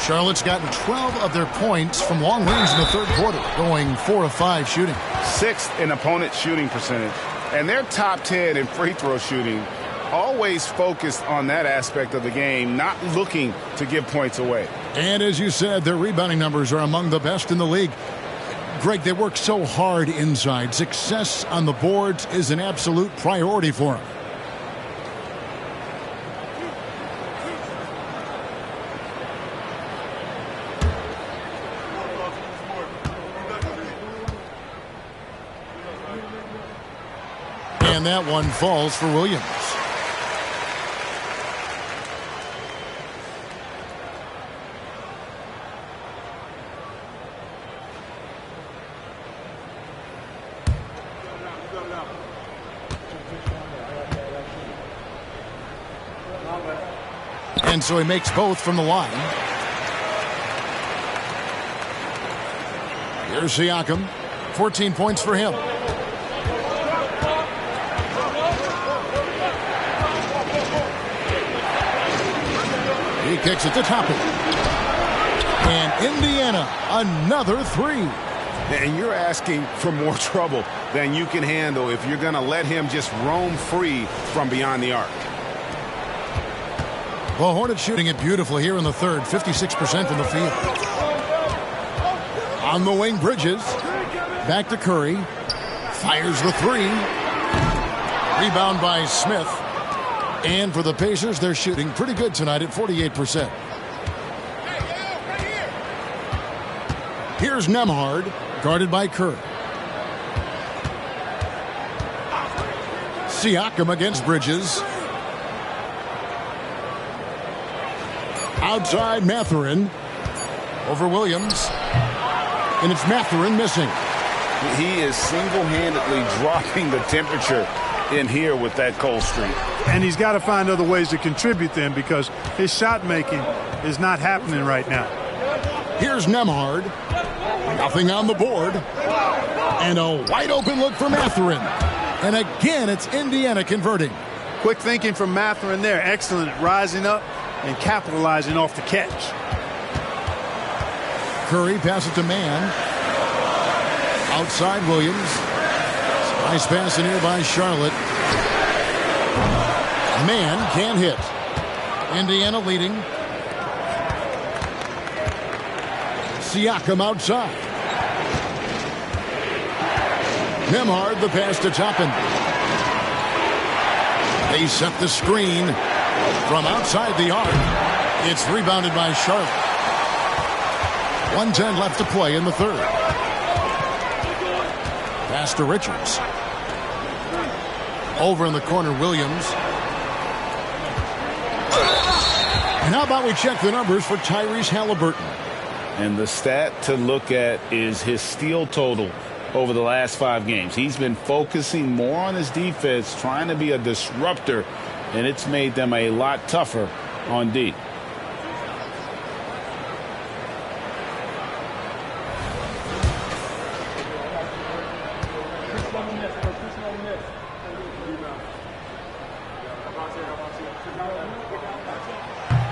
[SPEAKER 1] Charlotte's gotten 12 of their points from long range in the third quarter, going 4 of 5 shooting.
[SPEAKER 2] 6th in opponent shooting percentage. And they're top 10 in free throw shooting. Always focused on that aspect of the game, not looking to give points away.
[SPEAKER 1] And as you said, their rebounding numbers are among the best in the league. Greg, they work so hard inside. Success on the boards is an absolute priority for them. And that one falls for Williams. And so he makes both from the line. Here's Siakam. 14 points for him. He kicks it to Toppin. And Indiana, another three.
[SPEAKER 2] And you're asking for more trouble than you can handle if you're going to let him just roam free from beyond the arc.
[SPEAKER 1] Well, Hornets shooting it beautifully here in the third, 56% from the field. On the wing, Bridges. Back to Curry. Fires the three. Rebound by Smith. And for the Pacers, they're shooting pretty good tonight at 48%. Here's Nembhard, guarded by Kerr. Siakam against Bridges. Outside Mathurin. Over Williams. And it's Mathurin missing.
[SPEAKER 2] He is single-handedly dropping the temperature in here with that cold streak.
[SPEAKER 3] And he's got to find other ways to contribute then, because his shot making is not happening right now.
[SPEAKER 1] Here's Nembhard. Nothing on the board. And a wide open look for Mathurin. And again, it's Indiana converting.
[SPEAKER 3] Quick thinking from Mathurin there. Excellent at rising up and capitalizing off the catch.
[SPEAKER 1] Curry passes to Mann. Outside Williams. Nice pass in here by Charlotte. Mann can't hit. Indiana leading. Siakam outside. Nembhard the pass to Toppin. They set the screen from outside the arc. It's rebounded by Charlotte. 1:10 left to play in the third. Pass to Richards. Over in the corner, Williams. And how about we check the numbers for Tyrese Halliburton?
[SPEAKER 2] And the stat to look at is his steal total over the last 5 games. He's been focusing more on his defense, trying to be a disruptor, and it's made them a lot tougher on D.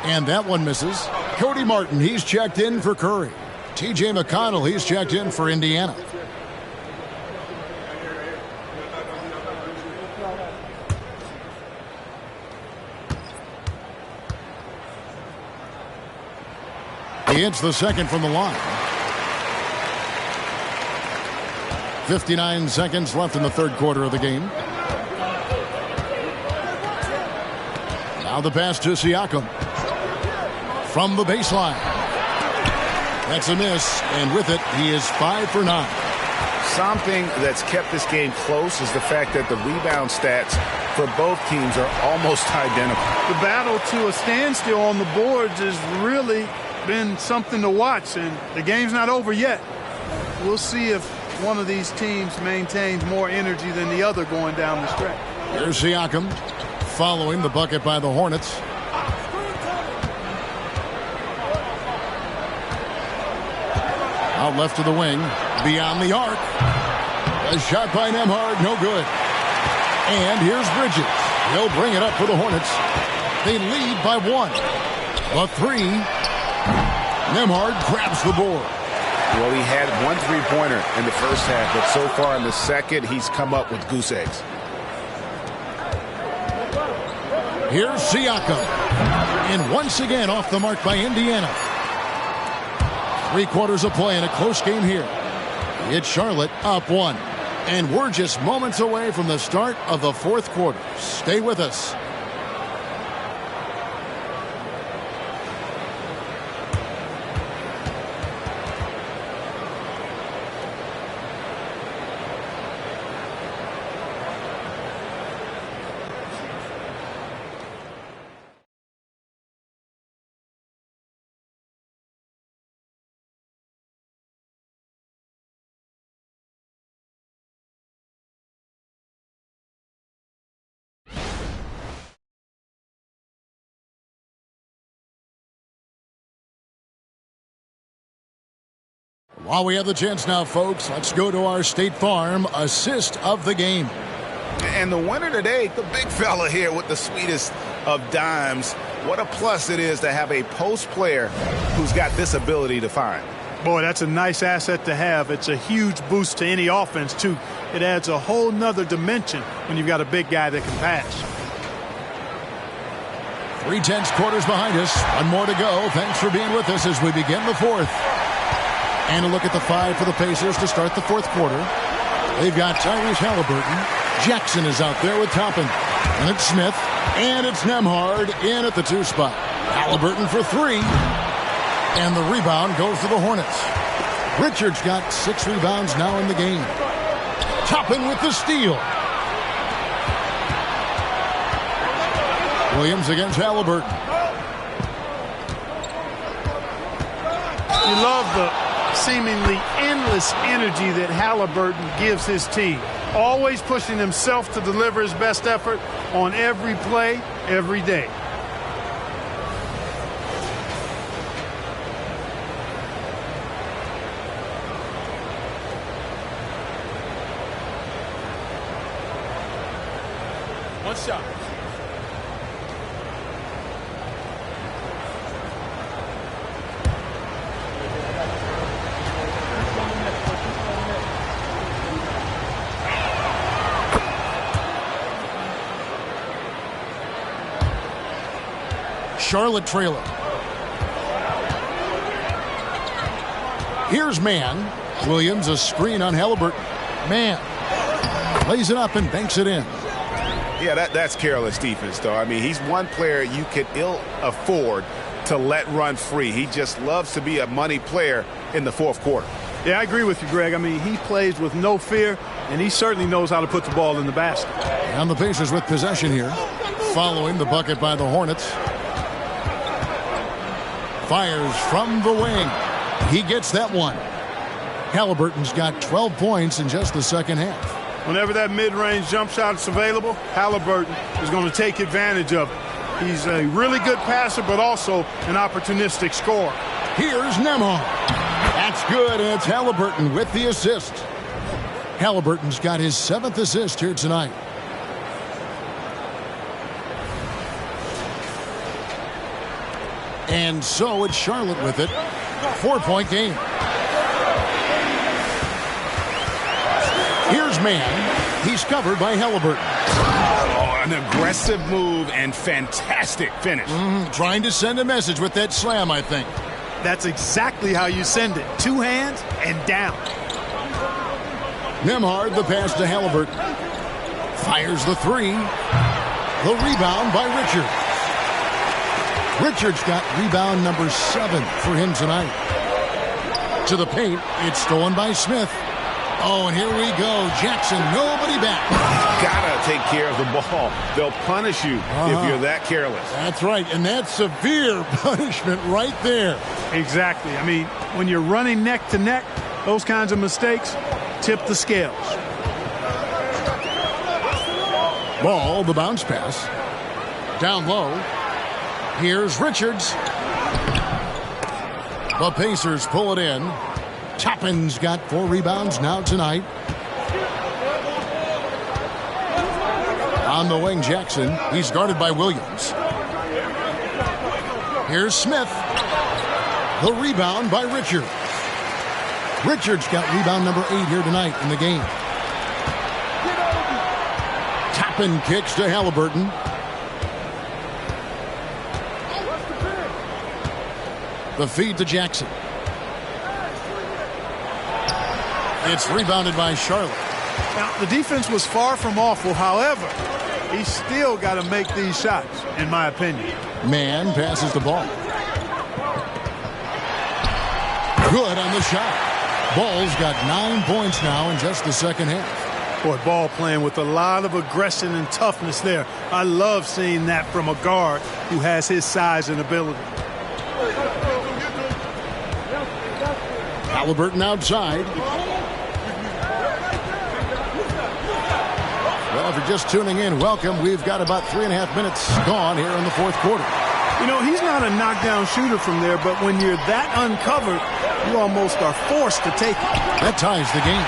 [SPEAKER 1] And that one misses. Cody Martin, he's checked in for Curry. T.J. McConnell, he's checked in for Indiana. He hits the second from the line. 59 seconds left in the third quarter of the game. Now the pass to Siakam. From the baseline. That's a miss, and with it, he is 5 for 9.
[SPEAKER 2] Something that's kept this game close is the fact that the rebound stats for both teams are almost identical.
[SPEAKER 3] The battle to a standstill on the boards has really been something to watch, and the game's not over yet. We'll see if one of these teams maintains more energy than the other going down the stretch.
[SPEAKER 1] Here's Siakam following the bucket by the Hornets. Out left to the wing, beyond the arc. A shot by Nembhard, no good. And here's Bridges. He'll bring it up for the Hornets. They lead by 1. The 3. Nembhard grabs the board.
[SPEAKER 2] Well, he had 1 3-pointer in the first half, but so far in the second, he's come up with goose eggs.
[SPEAKER 1] Here's Siakam. And once again off the mark by Indiana. 3 quarters of play in a close game here. It's Charlotte up 1. And we're just moments away from the start of the 4th quarter. Stay with us. While we have the chance now, folks, let's go to our State Farm assist of the game.
[SPEAKER 11] And the winner today, the big fella here with the sweetest of dimes. What a plus it is to have a post player who's got this ability to find.
[SPEAKER 3] Boy, that's a nice asset to have. It's a huge boost to any offense, too. It adds a whole nother dimension when you've got a big guy that can pass.
[SPEAKER 1] 3 quarters behind us. 1 more to go. Thanks for being with us as we begin the 4th. And a look at the 5 for the Pacers to start the 4th quarter. They've got Tyrese Halliburton. Jackson is out there with Toppin. And it's Smith. And it's Nembhard in at the 2 spot. Halliburton for 3. And the rebound goes to the Hornets. Richards got 6 rebounds now in the game. Toppin with the steal. Williams against Halliburton.
[SPEAKER 3] You love the seemingly endless energy that Halliburton gives his team. Always pushing himself to deliver his best effort on every play, every day.
[SPEAKER 4] One shot.
[SPEAKER 1] Charlotte trailer. Here's Mann. Williams, a screen on Halliburton. Mann lays it up and banks it in.
[SPEAKER 11] Yeah, that's careless defense, though. I mean, he's one player you could ill afford to let run free. He just loves to be a money player in the 4th quarter.
[SPEAKER 3] Yeah, I agree with you, Greg. I mean, he plays with no fear, and he certainly knows how to put the ball in the basket.
[SPEAKER 1] And the Pacers with possession here, following the bucket by the Hornets. Fires from the wing. He gets that one. Halliburton's got 12 points in just the second half.
[SPEAKER 3] Whenever that mid-range jump shot is available, Halliburton is going to take advantage of it. He's a really good passer, but also an opportunistic scorer.
[SPEAKER 1] Here's Nembhard. That's good, and it's Halliburton with the assist. Halliburton's got his 7th assist here tonight. And so it's Charlotte with it. 4-point game. Here's Mann. He's covered by Halliburton.
[SPEAKER 11] Oh, an aggressive move and fantastic finish.
[SPEAKER 1] Trying to send a message with that slam, I think.
[SPEAKER 3] That's exactly how you send it. 2 hands and down.
[SPEAKER 1] Nembhard, the pass to Halliburton. Fires the 3. The rebound by Richards. Richards got rebound number 7 for him tonight. To the paint, it's stolen by Smith. Oh, and here we go. Jackson, nobody back.
[SPEAKER 11] Gotta take care of the ball. They'll punish you if you're that careless.
[SPEAKER 1] That's right, and that's severe punishment right there.
[SPEAKER 3] Exactly. I mean, when you're running neck to neck, those kinds of mistakes tip the scales.
[SPEAKER 1] Ball, the bounce pass. Down low. Here's Richards. The Pacers pull it in. Toppin's got 4 rebounds now tonight. On the wing, Jackson. He's guarded by Williams. Here's Smith. The rebound by Richards. Richards got rebound number 8 here tonight in the game. Toppin kicks to Halliburton. The feed to Jackson. It's rebounded by Charlotte.
[SPEAKER 3] Now, the defense was far from awful. However, he's still got to make these shots, in my opinion.
[SPEAKER 1] Mann passes the ball. Good on the shot. Ball's got 9 points now in just the second half.
[SPEAKER 3] Boy, ball playing with a lot of aggression and toughness there. I love seeing that from a guard who has his size and ability.
[SPEAKER 1] Halliburton outside. Well, if you're just tuning in, welcome. We've got about 3.5 minutes gone here in the fourth quarter.
[SPEAKER 3] You know, he's not a knockdown shooter from there, but when you're that uncovered, you almost are forced to take it.
[SPEAKER 1] That ties the game.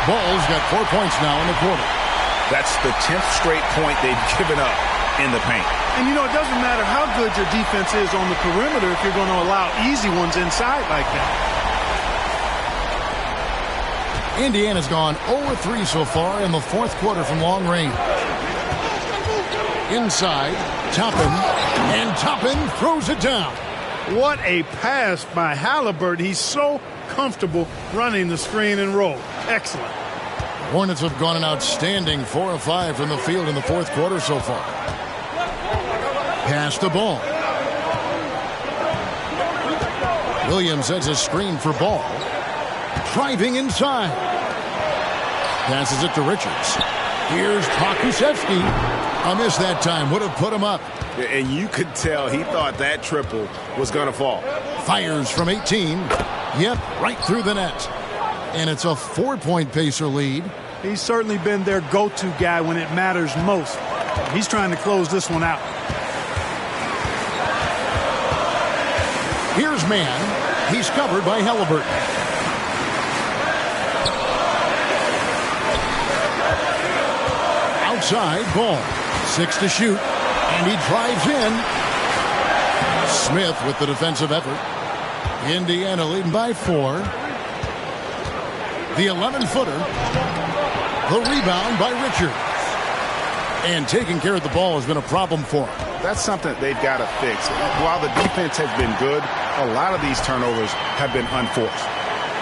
[SPEAKER 1] Ball's got 4 points now in the quarter.
[SPEAKER 2] That's the 10th straight point they've given up in the paint.
[SPEAKER 3] And, you know, it doesn't matter how good your defense is on the perimeter if you're going to allow easy ones inside like that.
[SPEAKER 1] Indiana's gone 0-3 so far in the fourth quarter from long range. Inside, Toppin, and Toppin throws it down.
[SPEAKER 3] What a pass by Halliburton. He's so comfortable running the screen and roll. Excellent.
[SPEAKER 1] Hornets have gone an outstanding 4 of 5 from the field in the fourth quarter so far. Pass the ball. Williams sets a screen for Ball. Driving inside. Passes it to Richards. Here's Pokusevski. A miss that time. Would have put him up.
[SPEAKER 2] And you could tell he thought that triple was going to fall.
[SPEAKER 1] Fires from 18. Yep, right through the net. And it's a 4-point Pacer lead.
[SPEAKER 3] He's certainly been their go-to guy when it matters most. He's trying to close this one out.
[SPEAKER 1] Here's Mann. He's covered by Halliburton. Outside, Ball. 6 to shoot. And he drives in. Smith with the defensive effort. Indiana leading by 4. The 11-footer. The rebound by Richards. And taking care of the ball has been a problem for him.
[SPEAKER 2] That's something they've got to fix. While the defense has been good, a lot of these turnovers have been unforced.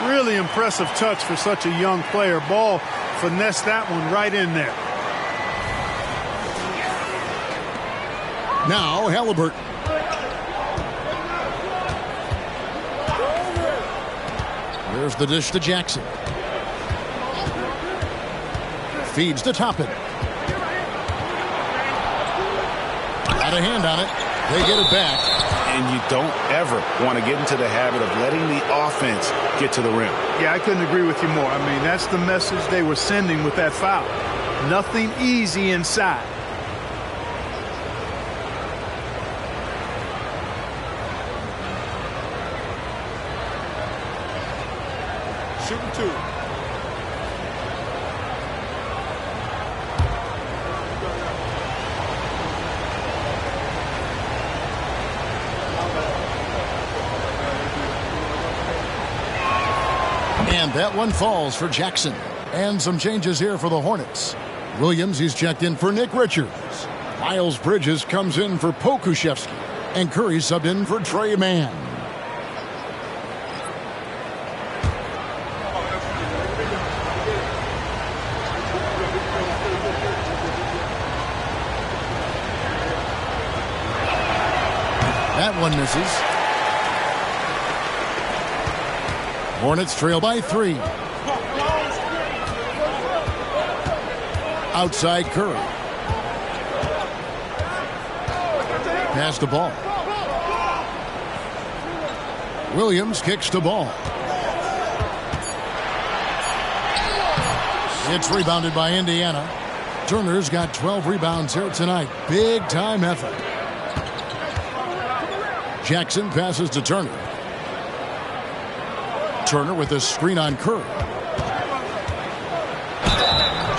[SPEAKER 3] Really impressive touch for such a young player. Ball finessed that one right in there.
[SPEAKER 1] Now Halliburton. There's the dish to Jackson. Feeds to Toppin. Got a hand on it. They get it back.
[SPEAKER 2] And you don't ever want to get into the habit of letting the offense get to the rim.
[SPEAKER 3] Yeah, I couldn't agree with you more. I mean, that's the message they were sending with that foul. Nothing easy inside.
[SPEAKER 4] Shooting 2.
[SPEAKER 1] And that one falls for Jackson. And some changes here for the Hornets. Williams, he's checked in for Nick Richards. Miles Bridges comes in for Pokusevski. And Curry subbed in for Trey Mann. That one misses. Hornets trail by 3. Outside Curry. Pass the ball. Williams kicks the ball. It's rebounded by Indiana. Turner's got 12 rebounds here tonight. Big time effort. Jackson passes to Turner. Turner with a screen on Curry.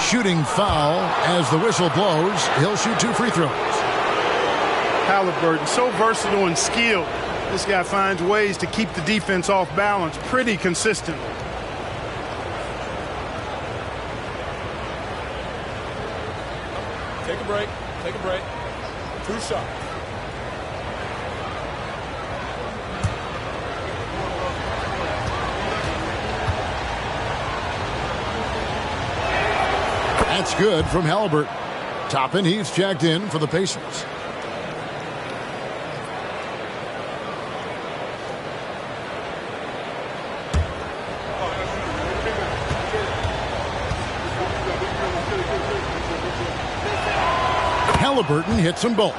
[SPEAKER 1] shooting foul as the whistle blows. He'll shoot 2 free throws.
[SPEAKER 3] Halliburton, so versatile and skilled. This guy finds ways to keep the defense off balance pretty consistently.
[SPEAKER 4] Take a break. Take a break. 2 shots.
[SPEAKER 1] That's good from Halliburton. Toppin, he's checked in for the Pacers. Halliburton hits them both.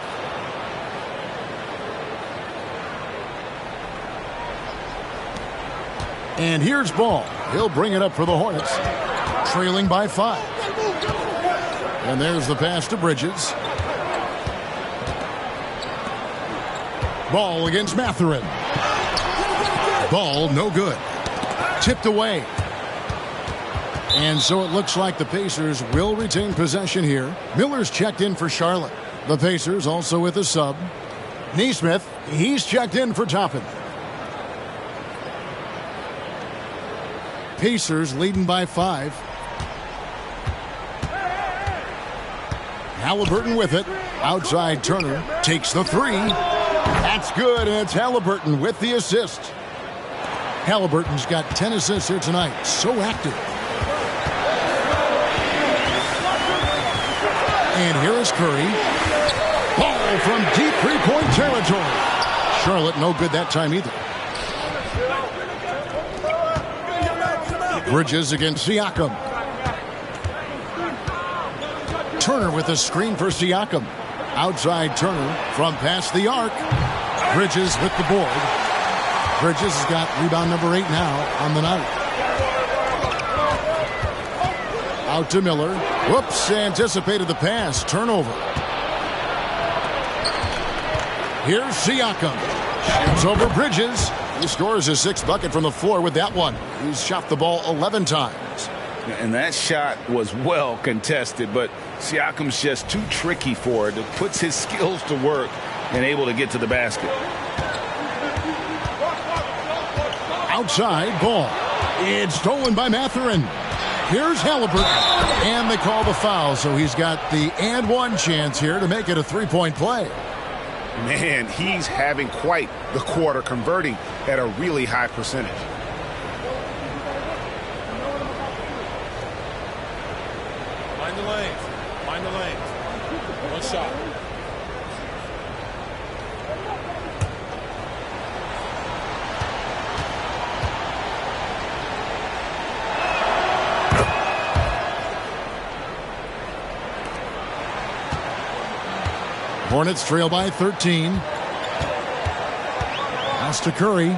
[SPEAKER 1] And here's Ball. He'll bring it up for the Hornets. Trailing by 5. And there's the pass to Bridges. Ball against Mathurin. Ball no good. Tipped away. And so it looks like the Pacers will retain possession here. Miller's checked in for Charlotte. The Pacers also with a sub. Neesmith, he's checked in for Toppin. Pacers leading by 5. Halliburton with it. Outside Turner takes the 3. That's good, and it's Halliburton with the assist. Halliburton's got 10 assists here tonight. So active. And here is Curry. Ball from deep 3-point territory. Charlotte no good that time either. Bridges against Siakam. Turner with a screen for Siakam. Outside Turner from past the arc. Bridges with the board. Bridges has got rebound number 8 now on the night. Out to Miller. Whoops, anticipated the pass. Turnover. Here's Siakam. Shoots over Bridges. He scores his 6th bucket from the floor with that one. He's shot the ball 11 times.
[SPEAKER 2] And that shot was well contested, but Siakam's just too tricky for it. It puts his skills to work and able to get to the basket.
[SPEAKER 1] Outside Ball. It's stolen by Mathurin. Here's Halliburton. And they call the foul, so he's got the and 1 chance here to make it a 3-point play.
[SPEAKER 11] Man, he's having quite the quarter, converting at a really high percentage.
[SPEAKER 4] Find the lanes. Find the lanes. 1 shot.
[SPEAKER 1] Hornets trail by 13. Pass to Curry.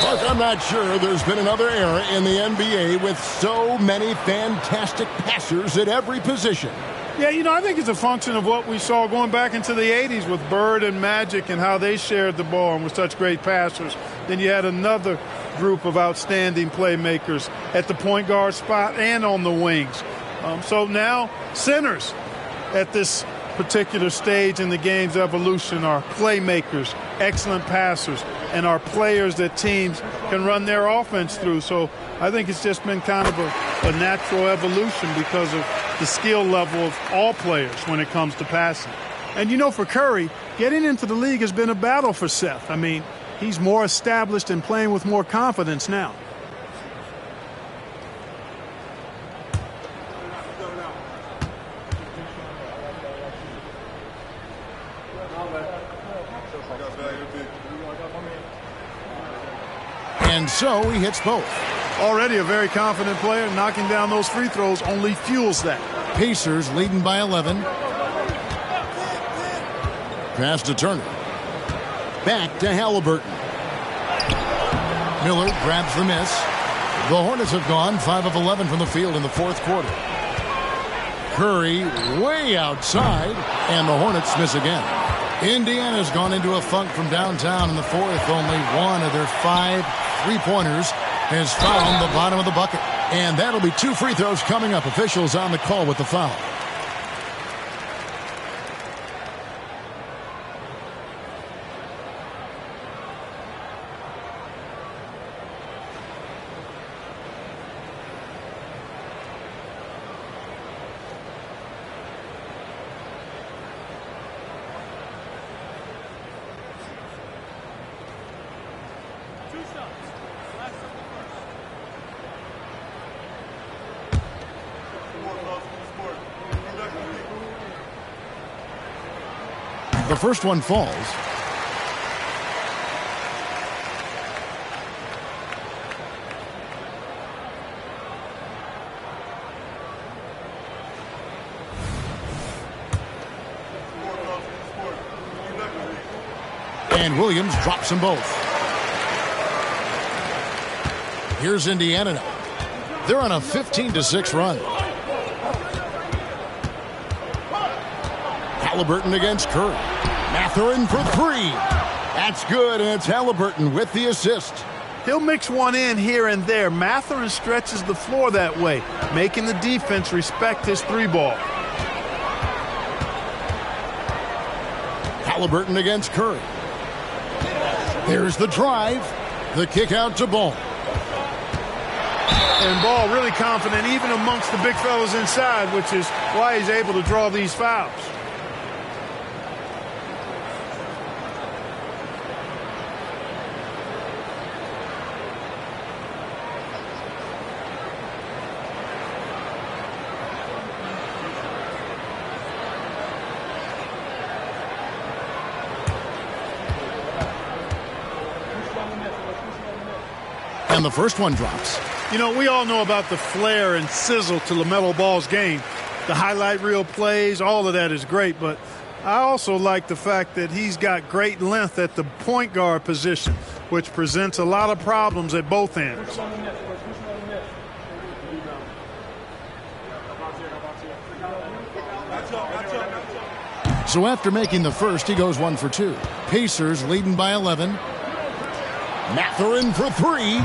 [SPEAKER 1] Look, I'm not sure there's been another era in the NBA with so many fantastic passers at every position.
[SPEAKER 3] Yeah, you know, I think it's a function of what we saw going back into the 80s with Bird and Magic and how they shared the ball and were such great passers. Then you had another group of outstanding playmakers at the point guard spot and on the wings. So now centers at this particular stage in the game's evolution are playmakers, excellent passers, and are players that teams can run their offense through. So I think it's just been kind of a natural evolution because of the skill level of all players when it comes to passing. And, you know, for Curry, getting into the league has been a battle for Seth. I mean, he's more established and playing with more confidence now.
[SPEAKER 1] And so he hits both.
[SPEAKER 3] Already a very confident player. Knocking down those free throws only fuels that.
[SPEAKER 1] Pacers leading by 11. Pass to Turner. Back to Halliburton. Miller grabs the miss. The Hornets have gone 5 of 11 from the field in the 4th quarter. Curry way outside, and the Hornets miss again. Indiana's gone into a funk from downtown in the 4th. Only 1 of their 5 3-pointers has found the bottom of the bucket. And that'll be 2 free throws coming up. Officials on the call with the foul. The first one falls. And Williams drops them both. Here's Indiana now. They're on a 15-6 run. Halliburton against Curry. Mathurin for 3. That's good, and it's Halliburton with the assist.
[SPEAKER 3] He'll mix one in here and there. Mathurin stretches the floor that way, making the defense respect his 3-ball.
[SPEAKER 1] Halliburton against Curry. There's the drive. The kick out to Ball.
[SPEAKER 3] And Ball really confident even amongst the big fellas inside, which is why he's able to draw these fouls.
[SPEAKER 1] And the first one drops.
[SPEAKER 3] You know, we all know about the flair and sizzle to LaMelo Ball's game. The highlight reel plays, all of that is great, but I also like the fact that he's got great length at the point guard position, which presents a lot of problems at both ends.
[SPEAKER 1] So after making the first, he goes 1 for 2. Pacers leading by 11. Mathurin for 3.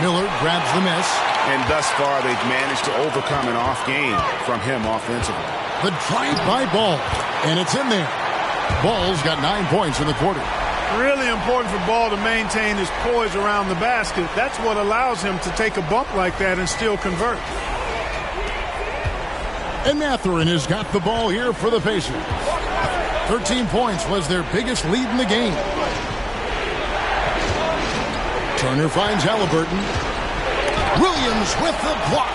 [SPEAKER 1] Miller grabs the miss.
[SPEAKER 11] And thus far, they've managed to overcome an off game from him offensively.
[SPEAKER 1] The drive by Ball, and it's in there. Ball's got 9 points in the quarter.
[SPEAKER 3] Really important for Ball to maintain his poise around the basket. That's what allows him to take a bump like that and still convert.
[SPEAKER 1] And Mathurin has got the ball here for the Pacers. 13 points was their biggest lead in the game. Turner finds Halliburton. Williams with the block.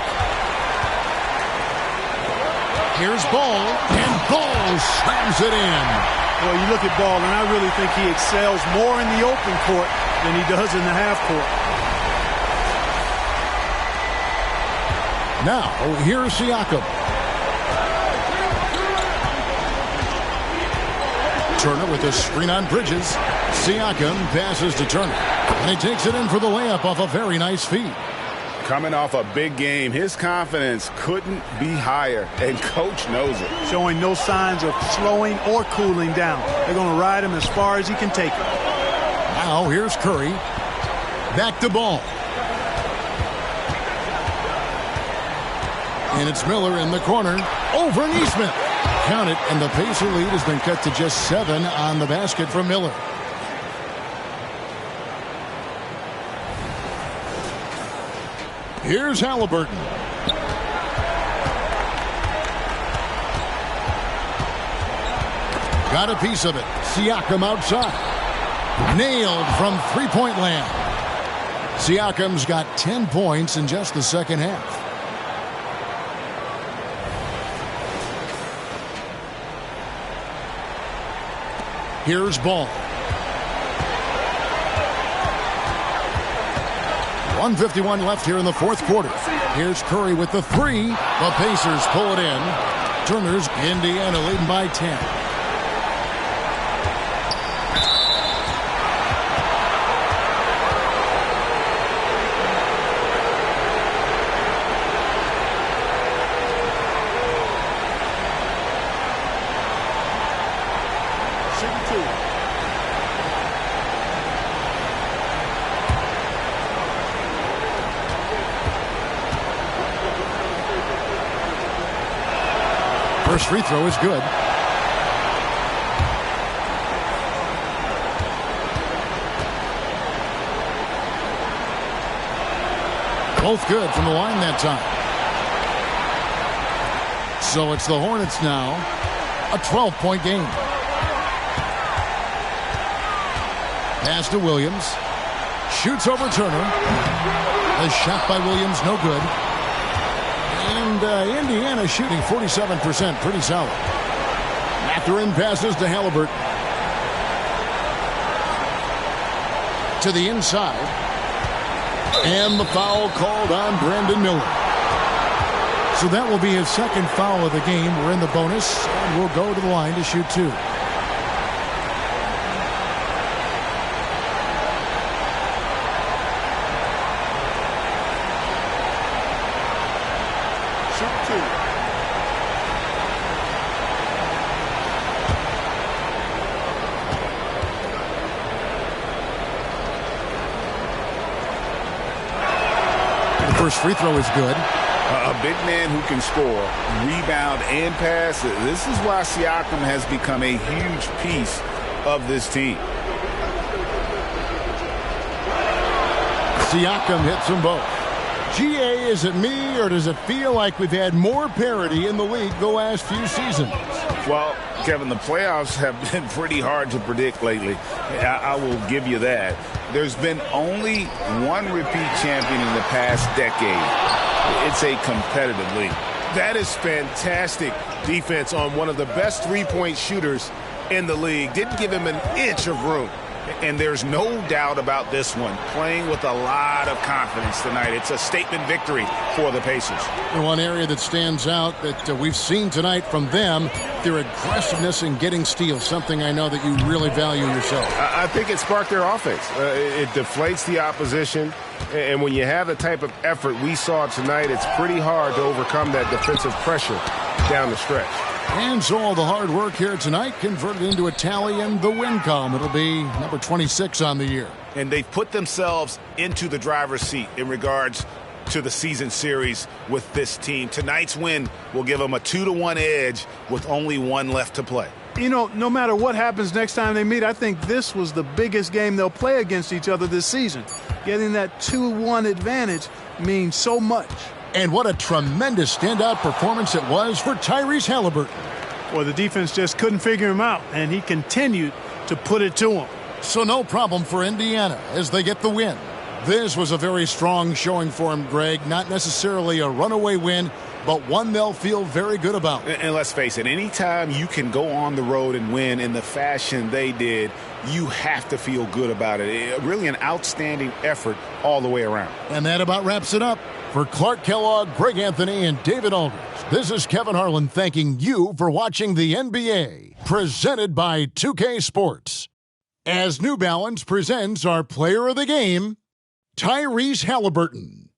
[SPEAKER 1] Here's Ball, and Ball slams it in.
[SPEAKER 3] Well, you look at Ball, and I really think he excels more in the open court than he does in the half court.
[SPEAKER 1] Now, here's Siakam. Turner with a screen on Bridges. Siakam passes to Turner. And he takes it in for the layup off a very nice feed.
[SPEAKER 11] Coming off a big game, his confidence couldn't be higher, and coach knows it.
[SPEAKER 3] Showing no signs of slowing or cooling down. They're going to ride him as far as he can take it.
[SPEAKER 1] Now here's Curry. Back to Ball. And it's Miller in the corner. Over Neesmith. Count it, and the Pacer lead has been cut to just 7 on the basket from Miller. Here's Halliburton. Got a piece of it. Siakam outside. Nailed from three-point land. Siakam's got 10 points in just the second half. Here's Ball. 1:51 left here in the fourth quarter. Here's Curry with the 3. The Pacers pull it in. Turner's Indiana leading by 10. First free throw is good. Both good from the line that time. So it's the Hornets now. A 12-point game. Pass to Williams. Shoots over Turner. A shot by Williams, no good. And Indiana shooting 47%, pretty solid. Mathurin passes to Halliburton. To the inside. And the foul called on Brandon Miller. So that will be his second foul of the game. We're in the bonus, and we'll go to the line to shoot two. First free throw is good.
[SPEAKER 2] A big man who can score, rebound, and pass. This is why Siakam has become a huge piece of this team.
[SPEAKER 1] Siakam hits them both. GA, is it me, or does it feel like we've had more parity in the league the last few seasons?
[SPEAKER 2] Well, Kevin, the playoffs have been pretty hard to predict lately. I will give you that. There's been only one repeat champion in the past decade. It's a competitive league.
[SPEAKER 4] That is fantastic defense on one of the best three-point shooters in the league. Didn't give him an inch of room.
[SPEAKER 2] And there's no doubt about this one. Playing with a lot of confidence tonight. It's a statement victory for the Pacers.
[SPEAKER 1] And one area that stands out that we've seen tonight from them, their aggressiveness in getting steals, something I know that you really value yourself.
[SPEAKER 4] I think it sparked their offense. It deflates the opposition. And when you have the type of effort we saw tonight, it's pretty hard to overcome that defensive pressure down the stretch.
[SPEAKER 1] And so all the hard work here tonight converted into a tally in the win column. It'll be number 26 on the year.
[SPEAKER 2] And they've put themselves into the driver's seat in regards to the season series with this team. Tonight's win will give them a 2-1 edge with only one left to play.
[SPEAKER 3] You know, no matter what happens next time they meet, I think this was the biggest game they'll play against each other this season. Getting that 2-1 advantage means so much.
[SPEAKER 1] And what a tremendous standout performance it was for Tyrese Halliburton.
[SPEAKER 3] Well, the defense just couldn't figure him out, and he continued to put it to him.
[SPEAKER 1] So no problem for Indiana as they get the win. This was a very strong showing for him, Greg. Not necessarily a runaway win, but one they'll feel very good about.
[SPEAKER 2] And let's face it, anytime you can go on the road and win in the fashion they did, you have to feel good about it. Really an outstanding effort all the way around.
[SPEAKER 1] And that about wraps it up. For Clark Kellogg, Greg Anthony, and David Aldridge, this is Kevin Harlan thanking you for watching the NBA, presented by 2K Sports. As New Balance presents our player of the game, Tyrese Halliburton.